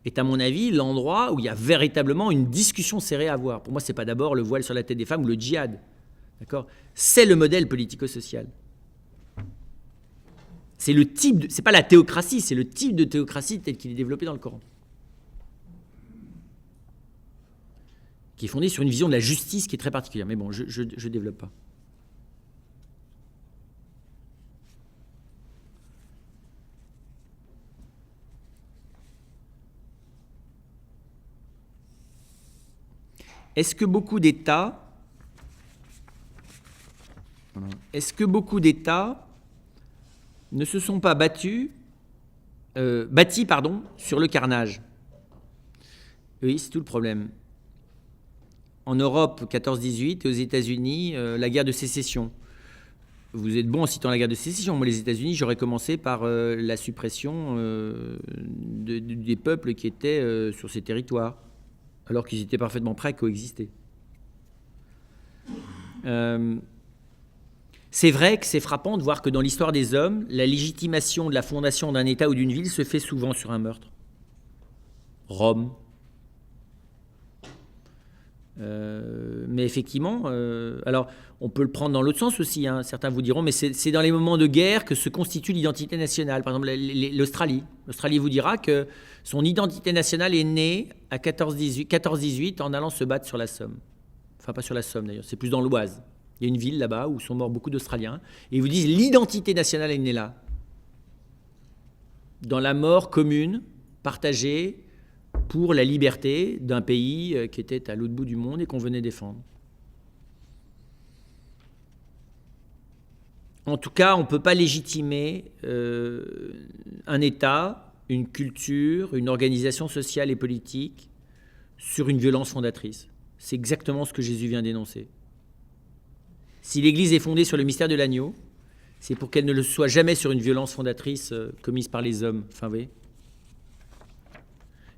est à mon avis l'endroit où il y a véritablement une discussion serrée à avoir. Pour moi, ce n'est pas d'abord le voile sur la tête des femmes ou le djihad. D'accord ? C'est le modèle politico-social. C'est le type, c'est pas la théocratie, c'est le type de théocratie tel qu'il est développé dans le Coran. Qui est fondé sur une vision de la justice qui est très particulière. Mais bon, je ne développe pas. Est-ce que beaucoup d'États ne se sont pas bâtis sur le carnage? Oui, c'est tout le problème. En Europe, 14-18, et aux États-Unis, la guerre de sécession. Vous êtes bon en citant la guerre de sécession. Moi, les États-Unis, j'aurais commencé par la suppression des peuples qui étaient sur ces territoires, alors qu'ils étaient parfaitement prêts à coexister. C'est vrai que c'est frappant de voir que dans l'histoire des hommes, la légitimation de la fondation d'un État ou d'une ville se fait souvent sur un meurtre. Rome. Mais effectivement, alors on peut le prendre dans l'autre sens aussi, hein. Certains vous diront, mais c'est dans les moments de guerre que se constitue l'identité nationale. Par exemple, l'Australie. L'Australie vous dira que son identité nationale est née à 14-18 en allant se battre sur la Somme. Enfin, pas sur la Somme d'ailleurs, c'est plus dans l'Oise. Il y a une ville là-bas où sont morts beaucoup d'Australiens. Et ils vous disent l'identité nationale est née là. Dans la mort commune, partagée, pour la liberté d'un pays qui était à l'autre bout du monde et qu'on venait défendre. En tout cas, on ne peut pas légitimer un État, une culture, une organisation sociale et politique sur une violence fondatrice. C'est exactement ce que Jésus vient d'énoncer. Si l'Église est fondée sur le mystère de l'agneau, c'est pour qu'elle ne le soit jamais sur une violence fondatrice commise par les hommes. Enfin, vous voyez.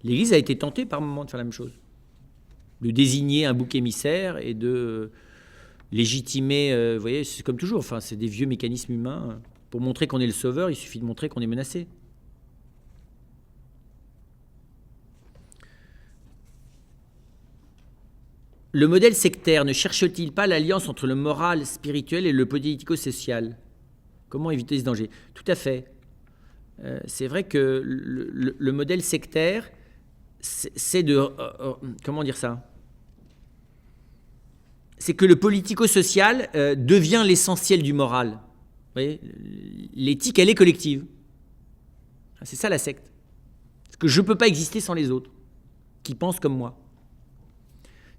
L'Église a été tentée par moments de faire la même chose, de désigner un bouc émissaire et de légitimer, vous voyez, c'est comme toujours, enfin, c'est des vieux mécanismes humains. Pour montrer qu'on est le sauveur, il suffit de montrer qu'on est menacé. Le modèle sectaire ne cherche-t-il pas l'alliance entre le moral spirituel et le politico-social? Comment éviter ce danger? Tout à fait. C'est vrai que le modèle sectaire, c'est de... comment dire ça? C'est que le politico-social devient l'essentiel du moral. Vous voyez, l'éthique, elle est collective. C'est ça la secte. Parce que je ne peux pas exister sans les autres, qui pensent comme moi.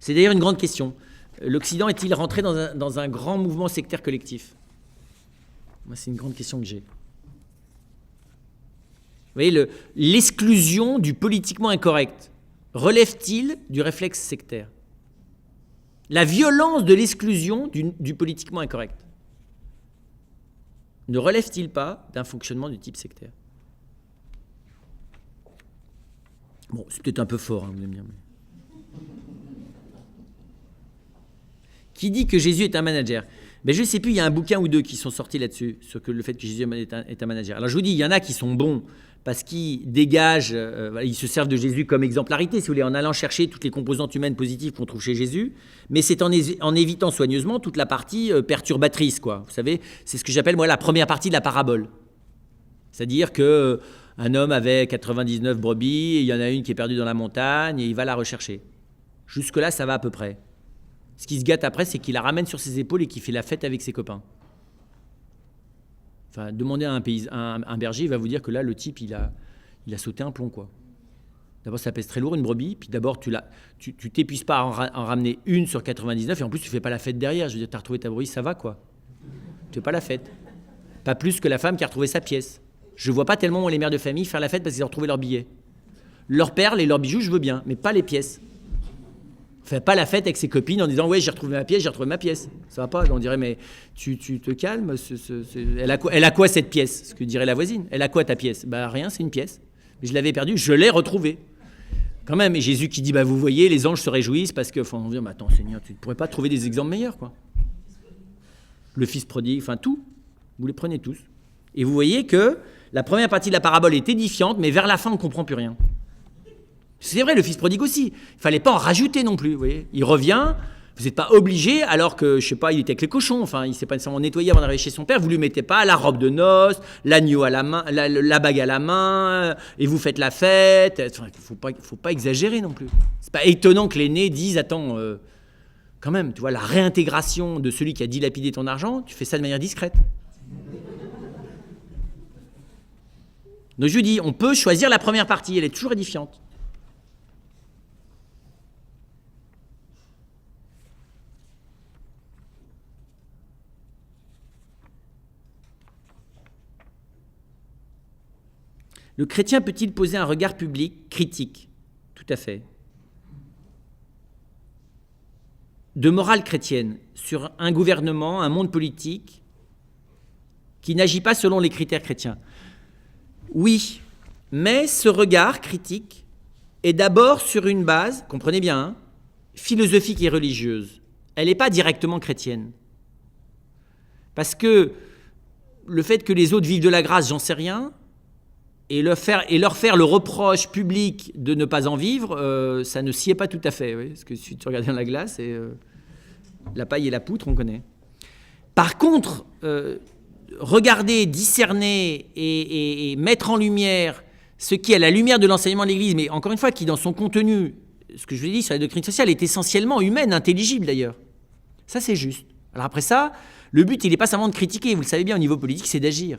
C'est d'ailleurs une grande question. L'Occident est-il rentré dans un grand mouvement sectaire collectif? Moi, c'est une grande question que j'ai. Vous voyez, l'exclusion du politiquement incorrect relève-t-il du réflexe sectaire? La violence de l'exclusion du politiquement incorrect ne relève-t-il pas d'un fonctionnement du type sectaire? Bon, c'est peut-être un peu fort, hein, vous allez me dire. Qui dit que Jésus est un manager? Mais je ne sais plus, il y a un bouquin ou deux qui sont sortis là-dessus, sur le fait que Jésus est un manager. Alors je vous dis, il y en a qui sont bons parce qu'ils dégagent, ils se servent de Jésus comme exemplarité, si vous voulez, en allant chercher toutes les composantes humaines positives qu'on trouve chez Jésus, mais c'est en évitant soigneusement toute la partie perturbatrice, quoi. Vous savez, c'est ce que j'appelle, moi, la première partie de la parabole. C'est-à-dire qu'un homme avait 99 brebis, et il y en a une qui est perdue dans la montagne, et il va la rechercher. Jusque-là, ça va à peu près. Ce qui se gâte après, c'est qu'il la ramène sur ses épaules et qu'il fait la fête avec ses copains. Enfin, demandez à un berger, il va vous dire que là, le type, il a sauté un plomb, quoi. D'abord, ça pèse très lourd, une brebis. Puis d'abord, tu t'épuises pas à en ramener une sur 99. Et en plus, tu fais pas la fête derrière. Je veux dire, tu as retrouvé ta brebis, ça va, quoi. Tu fais pas la fête. Pas plus que la femme qui a retrouvé sa pièce. Je vois pas tellement les mères de famille faire la fête parce qu'ils ont retrouvé leurs billets. Leurs perles et leurs bijoux, je veux bien, mais pas les pièces. Fait pas la fête avec ses copines en disant « Ouais, j'ai retrouvé ma pièce, j'ai retrouvé ma pièce. » Ça va pas. On dirait « Mais tu te calmes. Elle a quoi cette pièce ?» Ce que dirait la voisine. « Elle a quoi ta pièce ?» Bah rien, c'est une pièce. Mais je l'avais perdue, je l'ai retrouvée. Quand même, et Jésus qui dit « Bah vous voyez, les anges se réjouissent parce que... » Enfin, on va dire « Mais attends Seigneur, tu ne pourrais pas trouver des exemples meilleurs, quoi. » Le fils prodigue, enfin tout. Vous les prenez tous. Et vous voyez que la première partie de la parabole est édifiante, mais vers la fin, on ne comprend plus rien. C'est vrai, le fils prodigue aussi. Il ne fallait pas en rajouter non plus. Vous voyez, il revient, vous n'êtes pas obligé, alors que, je ne sais pas, il était avec les cochons. Enfin, il ne s'est pas nécessairement nettoyé avant d'arriver chez son père. Vous ne lui mettez pas la robe de noces, l'agneau à la main, la bague à la main, et vous faites la fête. Enfin, il ne faut pas exagérer non plus. Ce n'est pas étonnant que l'aîné dise, attends, quand même, tu vois, la réintégration de celui qui a dilapidé ton argent, tu fais ça de manière discrète. Donc je vous dis, on peut choisir la première partie, elle est toujours édifiante. Le chrétien peut-il poser un regard public critique ? Tout à fait. De morale chrétienne sur un gouvernement, un monde politique qui n'agit pas selon les critères chrétiens. Oui, mais ce regard critique est d'abord sur une base, comprenez bien, hein, philosophique et religieuse. Elle n'est pas directement chrétienne. Parce que le fait que les autres vivent de la grâce, j'en sais rien, et leur faire le reproche public de ne pas en vivre, ça ne s'y est pas tout à fait. Oui, parce que si tu regardes dans la glace, la paille et la poutre, on connaît. Par contre, regarder, discerner et mettre en lumière ce qui est à la lumière de l'enseignement de l'Église, mais encore une fois, qui dans son contenu, ce que je vous ai dit sur la doctrine sociale, est essentiellement humaine, intelligible d'ailleurs. Ça, c'est juste. Alors après ça, le but, il n'est pas seulement de critiquer, vous le savez bien, au niveau politique, c'est d'agir.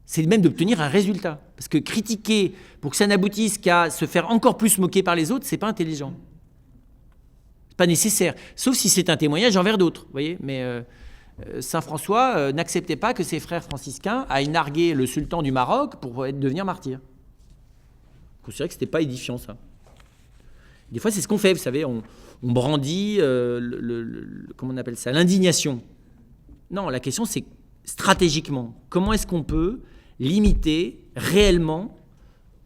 C'est même d'obtenir un résultat. Parce que critiquer pour que ça n'aboutisse qu'à se faire encore plus moquer par les autres, c'est pas intelligent. C'est pas nécessaire. Sauf si c'est un témoignage envers d'autres, vous voyez. Mais Saint François n'acceptait pas que ses frères franciscains aillent narguer le sultan du Maroc pour devenir martyr. Je considérais que c'était pas édifiant, ça. Des fois, c'est ce qu'on fait, vous savez, on brandit, comment on appelle ça, l'indignation. Non, la question, c'est stratégiquement, comment est-ce qu'on peut limiter réellement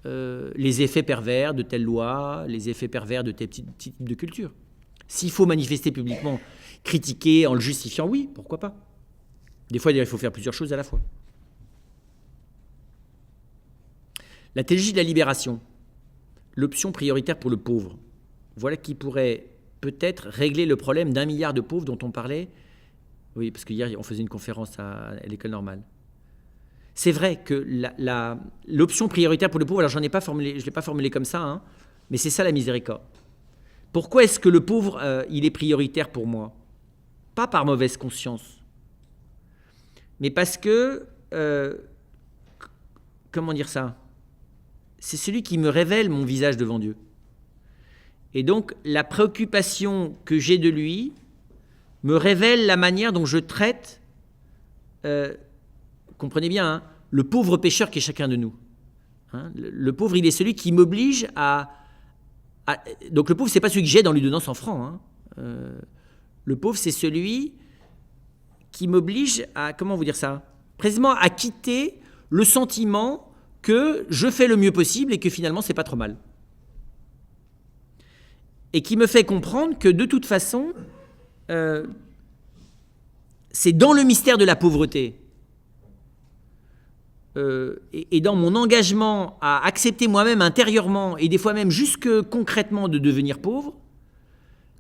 les effets pervers de telle loi, les effets pervers de tel type de culture. S'il faut manifester publiquement, critiquer en le justifiant, oui, pourquoi pas. Des fois, il faut faire plusieurs choses à la fois. La théologie de la libération, l'option prioritaire pour le pauvre, voilà qui pourrait peut-être régler le problème d'1 milliard de pauvres dont on parlait. Oui, parce qu'hier, on faisait une conférence à l'école normale. C'est vrai que l'option prioritaire pour le pauvre, alors je ne l'ai pas formulé comme ça, hein, mais c'est ça la miséricorde. Pourquoi est-ce que le pauvre, il est prioritaire pour moi ? Pas par mauvaise conscience, mais parce que, comment dire ça ? C'est celui qui me révèle mon visage devant Dieu. Et donc, la préoccupation que j'ai de lui me révèle la manière dont je traite, comprenez bien, hein, le pauvre pécheur qui est chacun de nous. Hein, le pauvre, il est celui qui m'oblige à... Donc le pauvre, c'est pas celui que j'aide en lui donnant 100 francs. Hein. Le pauvre, c'est celui qui m'oblige à, comment vous dire ça ? Précisément à quitter le sentiment que je fais le mieux possible et que finalement, c'est pas trop mal. Et qui me fait comprendre que de toute façon... c'est dans le mystère de la pauvreté et dans mon engagement à accepter moi-même intérieurement et des fois même jusque concrètement de devenir pauvre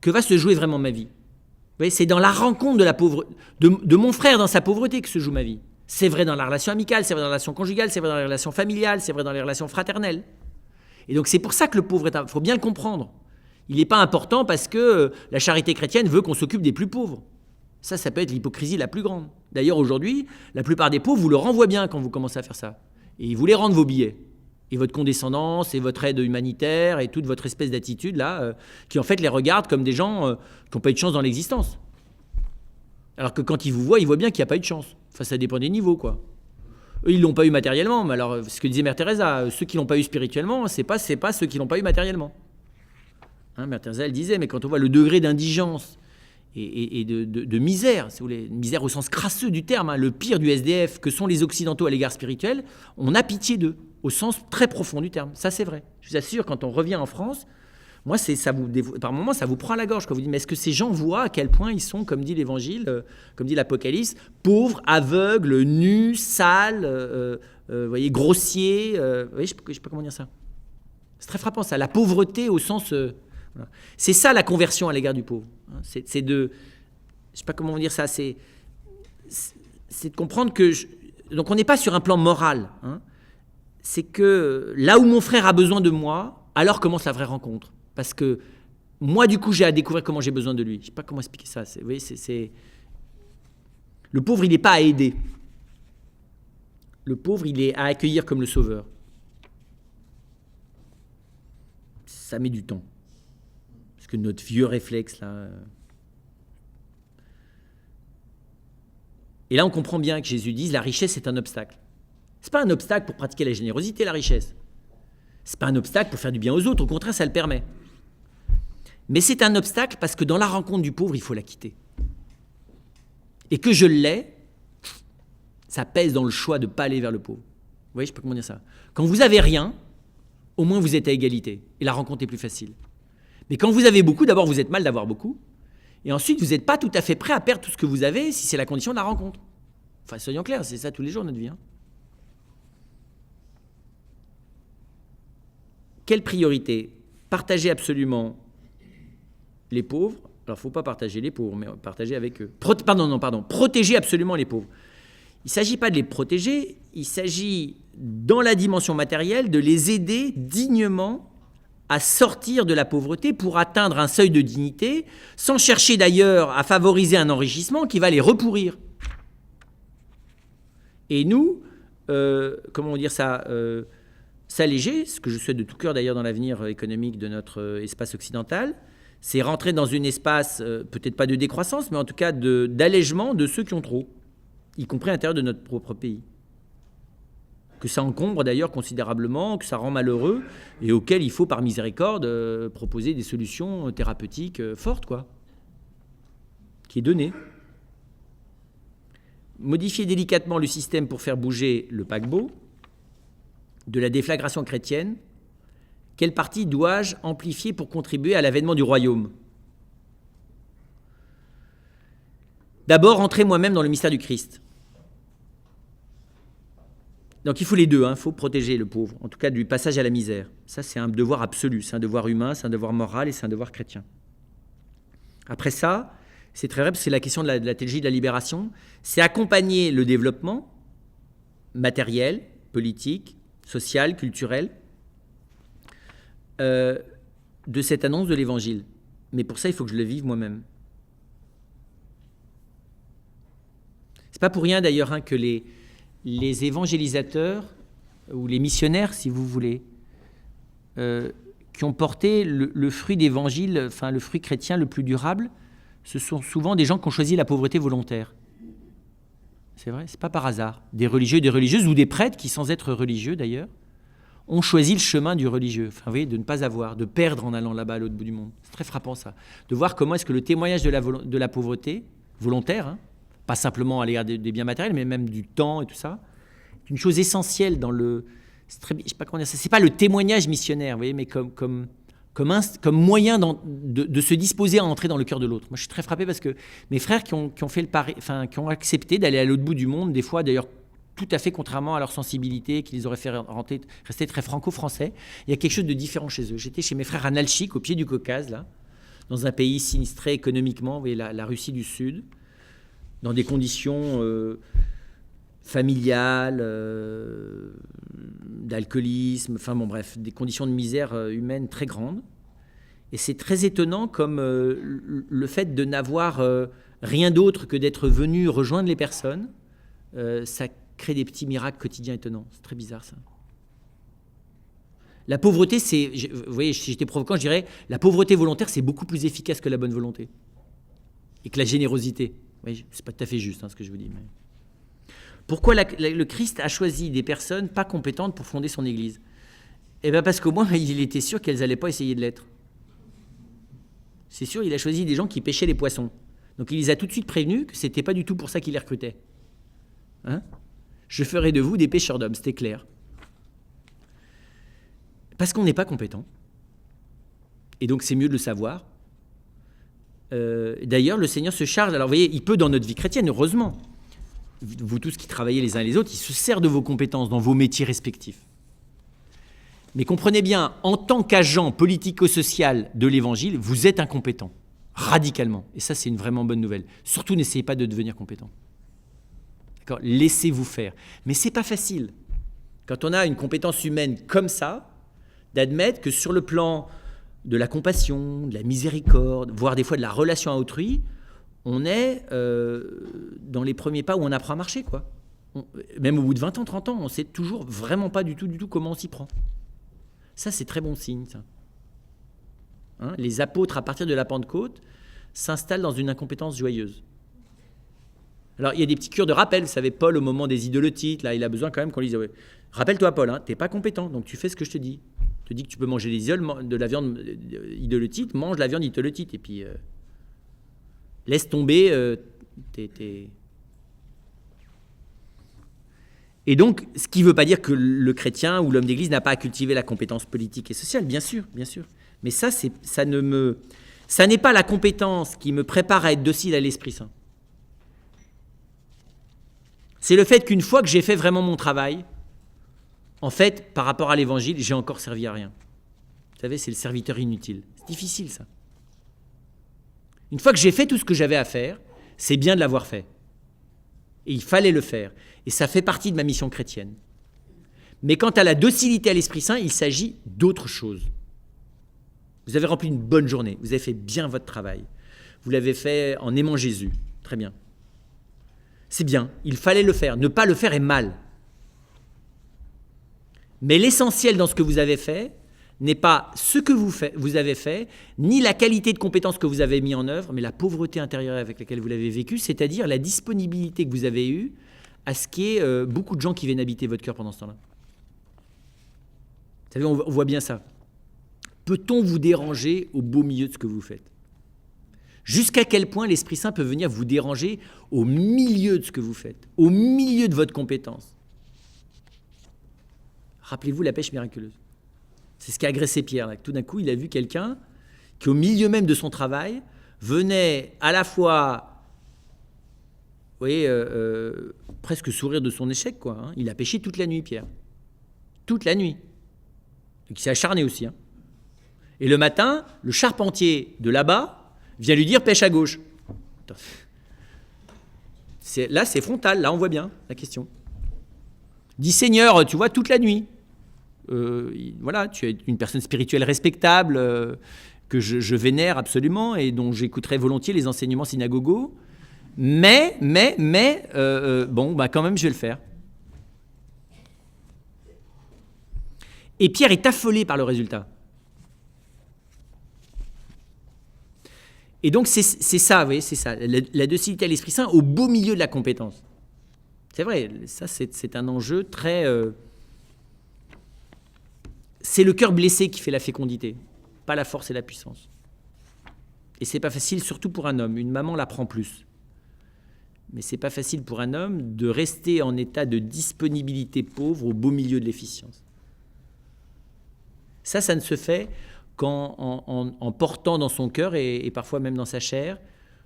que va se jouer vraiment ma vie. Vous voyez, c'est dans la rencontre de mon frère dans sa pauvreté que se joue ma vie. C'est vrai dans la relation amicale, c'est vrai dans la relation conjugale, c'est vrai dans les relations familiales, c'est vrai dans les relations fraternelles. Et donc c'est pour ça que le pauvre il faut bien le comprendre. Il n'est pas important parce que la charité chrétienne veut qu'on s'occupe des plus pauvres. Ça peut être l'hypocrisie la plus grande. D'ailleurs, aujourd'hui, la plupart des pauvres vous le renvoient bien quand vous commencez à faire ça. Et ils vous les rendent vos billets. Et votre condescendance, et votre aide humanitaire, et toute votre espèce d'attitude, là, qui en fait les regardent comme des gens qui n'ont pas eu de chance dans l'existence. Alors que quand ils vous voient, ils voient bien qu'il n'y a pas eu de chance. Enfin, ça dépend des niveaux, quoi. Eux, ils ne l'ont pas eu matériellement. Mais alors, ce que disait Mère Teresa, ceux qui ne l'ont pas eu spirituellement, c'est pas ceux qui ne l'ont pas eu matériellement. Hein, Mère Teresa, elle disait, mais quand on voit le degré d'indigence et de misère, si vous voulez, misère au sens crasseux du terme, hein, le pire du SDF que sont les Occidentaux à l'égard spirituel, on a pitié d'eux, au sens très profond du terme. Ça, c'est vrai. Je vous assure, quand on revient en France, moi, par moments, ça vous prend à la gorge quand vous dites, mais est-ce que ces gens voient à quel point ils sont, comme dit l'Évangile, comme dit l'Apocalypse, pauvres, aveugles, nus, sales, voyez, grossiers, voyez, je ne sais pas comment dire ça. C'est très frappant, ça, la pauvreté au sens... Voilà. C'est ça la conversion à l'égard du pauvre. C'est de, je sais pas comment dire ça, c'est de comprendre que, donc on n'est pas sur un plan moral. Hein. C'est que là où mon frère a besoin de moi, alors commence la vraie rencontre. Parce que moi, du coup, j'ai à découvrir comment j'ai besoin de lui. Je sais pas comment expliquer ça. Vous voyez, le pauvre, il n'est pas à aider. Le pauvre, il est à accueillir comme le sauveur. Ça met du temps. Que notre vieux réflexe là. Et là, on comprend bien que Jésus dise la richesse est un obstacle. C'est pas un obstacle pour pratiquer la générosité, la richesse. C'est pas un obstacle pour faire du bien aux autres. Au contraire, ça le permet. Mais c'est un obstacle parce que dans la rencontre du pauvre, il faut la quitter. Et que je l'ai, ça pèse dans le choix de ne pas aller vers le pauvre. Vous voyez, je ne sais pas comment dire ça. Quand vous avez rien, au moins vous êtes à égalité. Et la rencontre est plus facile. Mais quand vous avez beaucoup, d'abord, vous êtes mal d'avoir beaucoup. Et ensuite, vous n'êtes pas tout à fait prêt à perdre tout ce que vous avez si c'est la condition de la rencontre. Enfin, soyons clairs, c'est ça tous les jours, notre vie. Hein. Quelle priorité ? Partager absolument les pauvres. Alors, il ne faut pas partager les pauvres, mais partager avec eux. Protéger absolument les pauvres. Il ne s'agit pas de les protéger, il s'agit, dans la dimension matérielle, de les aider dignement à sortir de la pauvreté pour atteindre un seuil de dignité, sans chercher d'ailleurs à favoriser un enrichissement qui va les repourrir. Et nous, comment dire ça, s'alléger, ce que je souhaite de tout cœur d'ailleurs dans l'avenir économique de notre espace occidental, c'est rentrer dans un espace, peut-être pas de décroissance, mais en tout cas d'allègement de ceux qui ont trop, y compris à l'intérieur de notre propre pays. Que ça encombre d'ailleurs considérablement, que ça rend malheureux, et auquel il faut, par miséricorde, proposer des solutions thérapeutiques fortes, quoi, qui est donnée. Modifier délicatement le système pour faire bouger le paquebot de la déflagration chrétienne. Quelle partie dois-je amplifier pour contribuer à l'avènement du royaume ? D'abord, entrer moi-même dans le mystère du Christ. Donc il faut les deux, il faut protéger le pauvre, en tout cas du passage à la misère. Ça, c'est un devoir absolu, c'est un devoir humain, c'est un devoir moral et c'est un devoir chrétien. Après ça, c'est très vrai, parce que c'est la question de la théologie de la libération, c'est accompagner le développement matériel, politique, social, culturel, de cette annonce de l'Évangile. Mais pour ça, il faut que je le vive moi-même. C'est pas pour rien d'ailleurs que les évangélisateurs, ou les missionnaires, si vous voulez, qui ont porté le fruit d'évangile, enfin le fruit chrétien le plus durable, ce sont souvent des gens qui ont choisi la pauvreté volontaire. C'est vrai, c'est pas par hasard. Des religieux, des religieuses, ou des prêtres qui, sans être religieux d'ailleurs, ont choisi le chemin du religieux. Enfin, vous voyez, de ne pas avoir, de perdre en allant là-bas à l'autre bout du monde. C'est très frappant ça. De voir comment est-ce que le témoignage de la pauvreté, volontaire, pas simplement à l'égard des biens matériels, mais même du temps et tout ça, est une chose essentielle dans le... je sais pas comment dire ça. C'est pas le témoignage missionnaire, vous voyez, mais comme comme moyen de se disposer à entrer dans le cœur de l'autre. Moi, je suis très frappé parce que mes frères qui ont fait le pari, enfin, qui ont accepté d'aller à l'autre bout du monde, des fois d'ailleurs tout à fait contrairement à leur sensibilité, qui les aurait fait rester très franco-français, il y a quelque chose de différent chez eux. J'étais chez mes frères à Nalchik, au pied du Caucase, là, dans un pays sinistré économiquement, vous voyez, la Russie du Sud, dans des conditions familiales, d'alcoolisme, enfin bon bref, des conditions de misère humaine très grandes. Et c'est très étonnant comme le fait de n'avoir rien d'autre que d'être venu rejoindre les personnes, ça crée des petits miracles quotidiens étonnants. C'est très bizarre ça. La pauvreté, vous voyez, si j'étais provocant, je dirais, la pauvreté volontaire, c'est beaucoup plus efficace que la bonne volonté. Et que la générosité. Oui, c'est pas tout à fait juste ce que je vous dis. Mais... Pourquoi le Christ a choisi des personnes pas compétentes pour fonder son Église ? Eh bien parce qu'au moins, il était sûr qu'elles n'allaient pas essayer de l'être. C'est sûr, il a choisi des gens qui pêchaient les poissons. Donc il les a tout de suite prévenus que ce n'était pas du tout pour ça qu'il les recrutait. Je ferai de vous des pêcheurs d'hommes, c'était clair. Parce qu'on n'est pas compétent. Et donc c'est mieux de le savoir. D'ailleurs, le Seigneur se charge, alors vous voyez, il peut dans notre vie chrétienne, heureusement. Vous tous qui travaillez les uns les autres, il se sert de vos compétences dans vos métiers respectifs. Mais comprenez bien, en tant qu'agent politico-social de l'Évangile, vous êtes incompétent, radicalement. Et ça, c'est une vraiment bonne nouvelle. Surtout, n'essayez pas de devenir compétent. D'accord ? Laissez-vous faire. Mais c'est pas facile. Quand on a une compétence humaine comme ça, d'admettre que sur le plan de la compassion, de la miséricorde, voire des fois de la relation à autrui, on est dans les premiers pas où on apprend à marcher, quoi. Même au bout de 20 ans, 30 ans, on ne sait toujours vraiment pas du tout comment on s'y prend. Ça, c'est très bon signe, ça. Les apôtres, à partir de la Pentecôte, s'installent dans une incompétence joyeuse. Alors, il y a des petits cures de rappel. Vous savez, Paul, au moment des idolotites, là, il a besoin quand même qu'on lui dise ouais, « Rappelle-toi, Paul, tu n'es pas compétent, donc tu fais ce que je te dis. Je te dis que tu peux manger de la viande idolotite, mange la viande idolotite, et puis laisse tomber tes... » Et donc, ce qui ne veut pas dire que le chrétien ou l'homme d'église n'a pas à cultiver la compétence politique et sociale, bien sûr, bien sûr. Mais ça n'est pas la compétence qui me prépare à être docile à l'Esprit Saint. C'est le fait qu'une fois que j'ai fait vraiment mon travail, en fait, par rapport à l'Évangile, j'ai encore servi à rien. Vous savez, c'est le serviteur inutile. C'est difficile, ça. Une fois que j'ai fait tout ce que j'avais à faire, c'est bien de l'avoir fait. Et il fallait le faire. Et ça fait partie de ma mission chrétienne. Mais quant à la docilité à l'Esprit Saint, il s'agit d'autre chose. Vous avez rempli une bonne journée. Vous avez fait bien votre travail. Vous l'avez fait en aimant Jésus. Très bien. C'est bien. Il fallait le faire. Ne pas le faire est mal. Mais l'essentiel dans ce que vous avez fait n'est pas ce que vous avez fait, ni la qualité de compétence que vous avez mis en œuvre, mais la pauvreté intérieure avec laquelle vous l'avez vécu, c'est-à-dire la disponibilité que vous avez eue à ce qu'il y ait beaucoup de gens qui viennent habiter votre cœur pendant ce temps-là. Vous savez, on voit bien ça. Peut-on vous déranger au beau milieu de ce que vous faites ? Jusqu'à quel point l'Esprit Saint peut venir vous déranger au milieu de ce que vous faites, au milieu de votre compétence ? Rappelez-vous la pêche miraculeuse. C'est ce qui a agressé Pierre. Là. Tout d'un coup, il a vu quelqu'un qui, au milieu même de son travail, venait à la fois, vous voyez, presque sourire de son échec, quoi. Il a pêché toute la nuit, Pierre. Toute la nuit. Donc, il s'est acharné aussi. Et le matin, le charpentier de là-bas vient lui dire pêche à gauche. Là, c'est frontal. Là, on voit bien la question. Dis Seigneur, tu vois, toute la nuit. Voilà, tu es une personne spirituelle respectable que je vénère absolument et dont j'écouterai volontiers les enseignements synagogaux, mais bon, bah quand même je vais le faire. Et Pierre est affolé par le résultat. Et donc c'est ça, vous voyez, c'est ça, la docilité à l'Esprit Saint au beau milieu de la compétence. C'est vrai, ça c'est un enjeu très... c'est le cœur blessé qui fait la fécondité, pas la force et la puissance. Et c'est pas facile, surtout pour un homme. Une maman l'apprend plus. Mais c'est pas facile pour un homme de rester en état de disponibilité pauvre au beau milieu de l'efficience. Ça ne se fait en portant dans son cœur et parfois même dans sa chair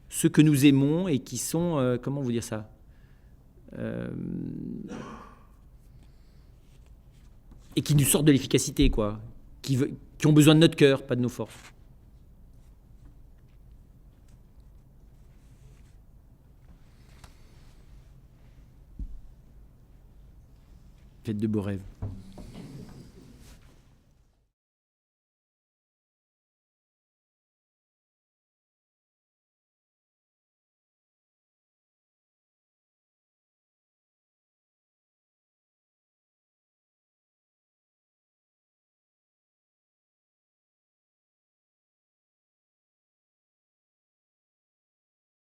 ceux que nous aimons et qui sont, comment vous dire ça, et qui nous sortent de l'efficacité, quoi, qui ont besoin de notre cœur, pas de nos forces. Faites de beaux rêves.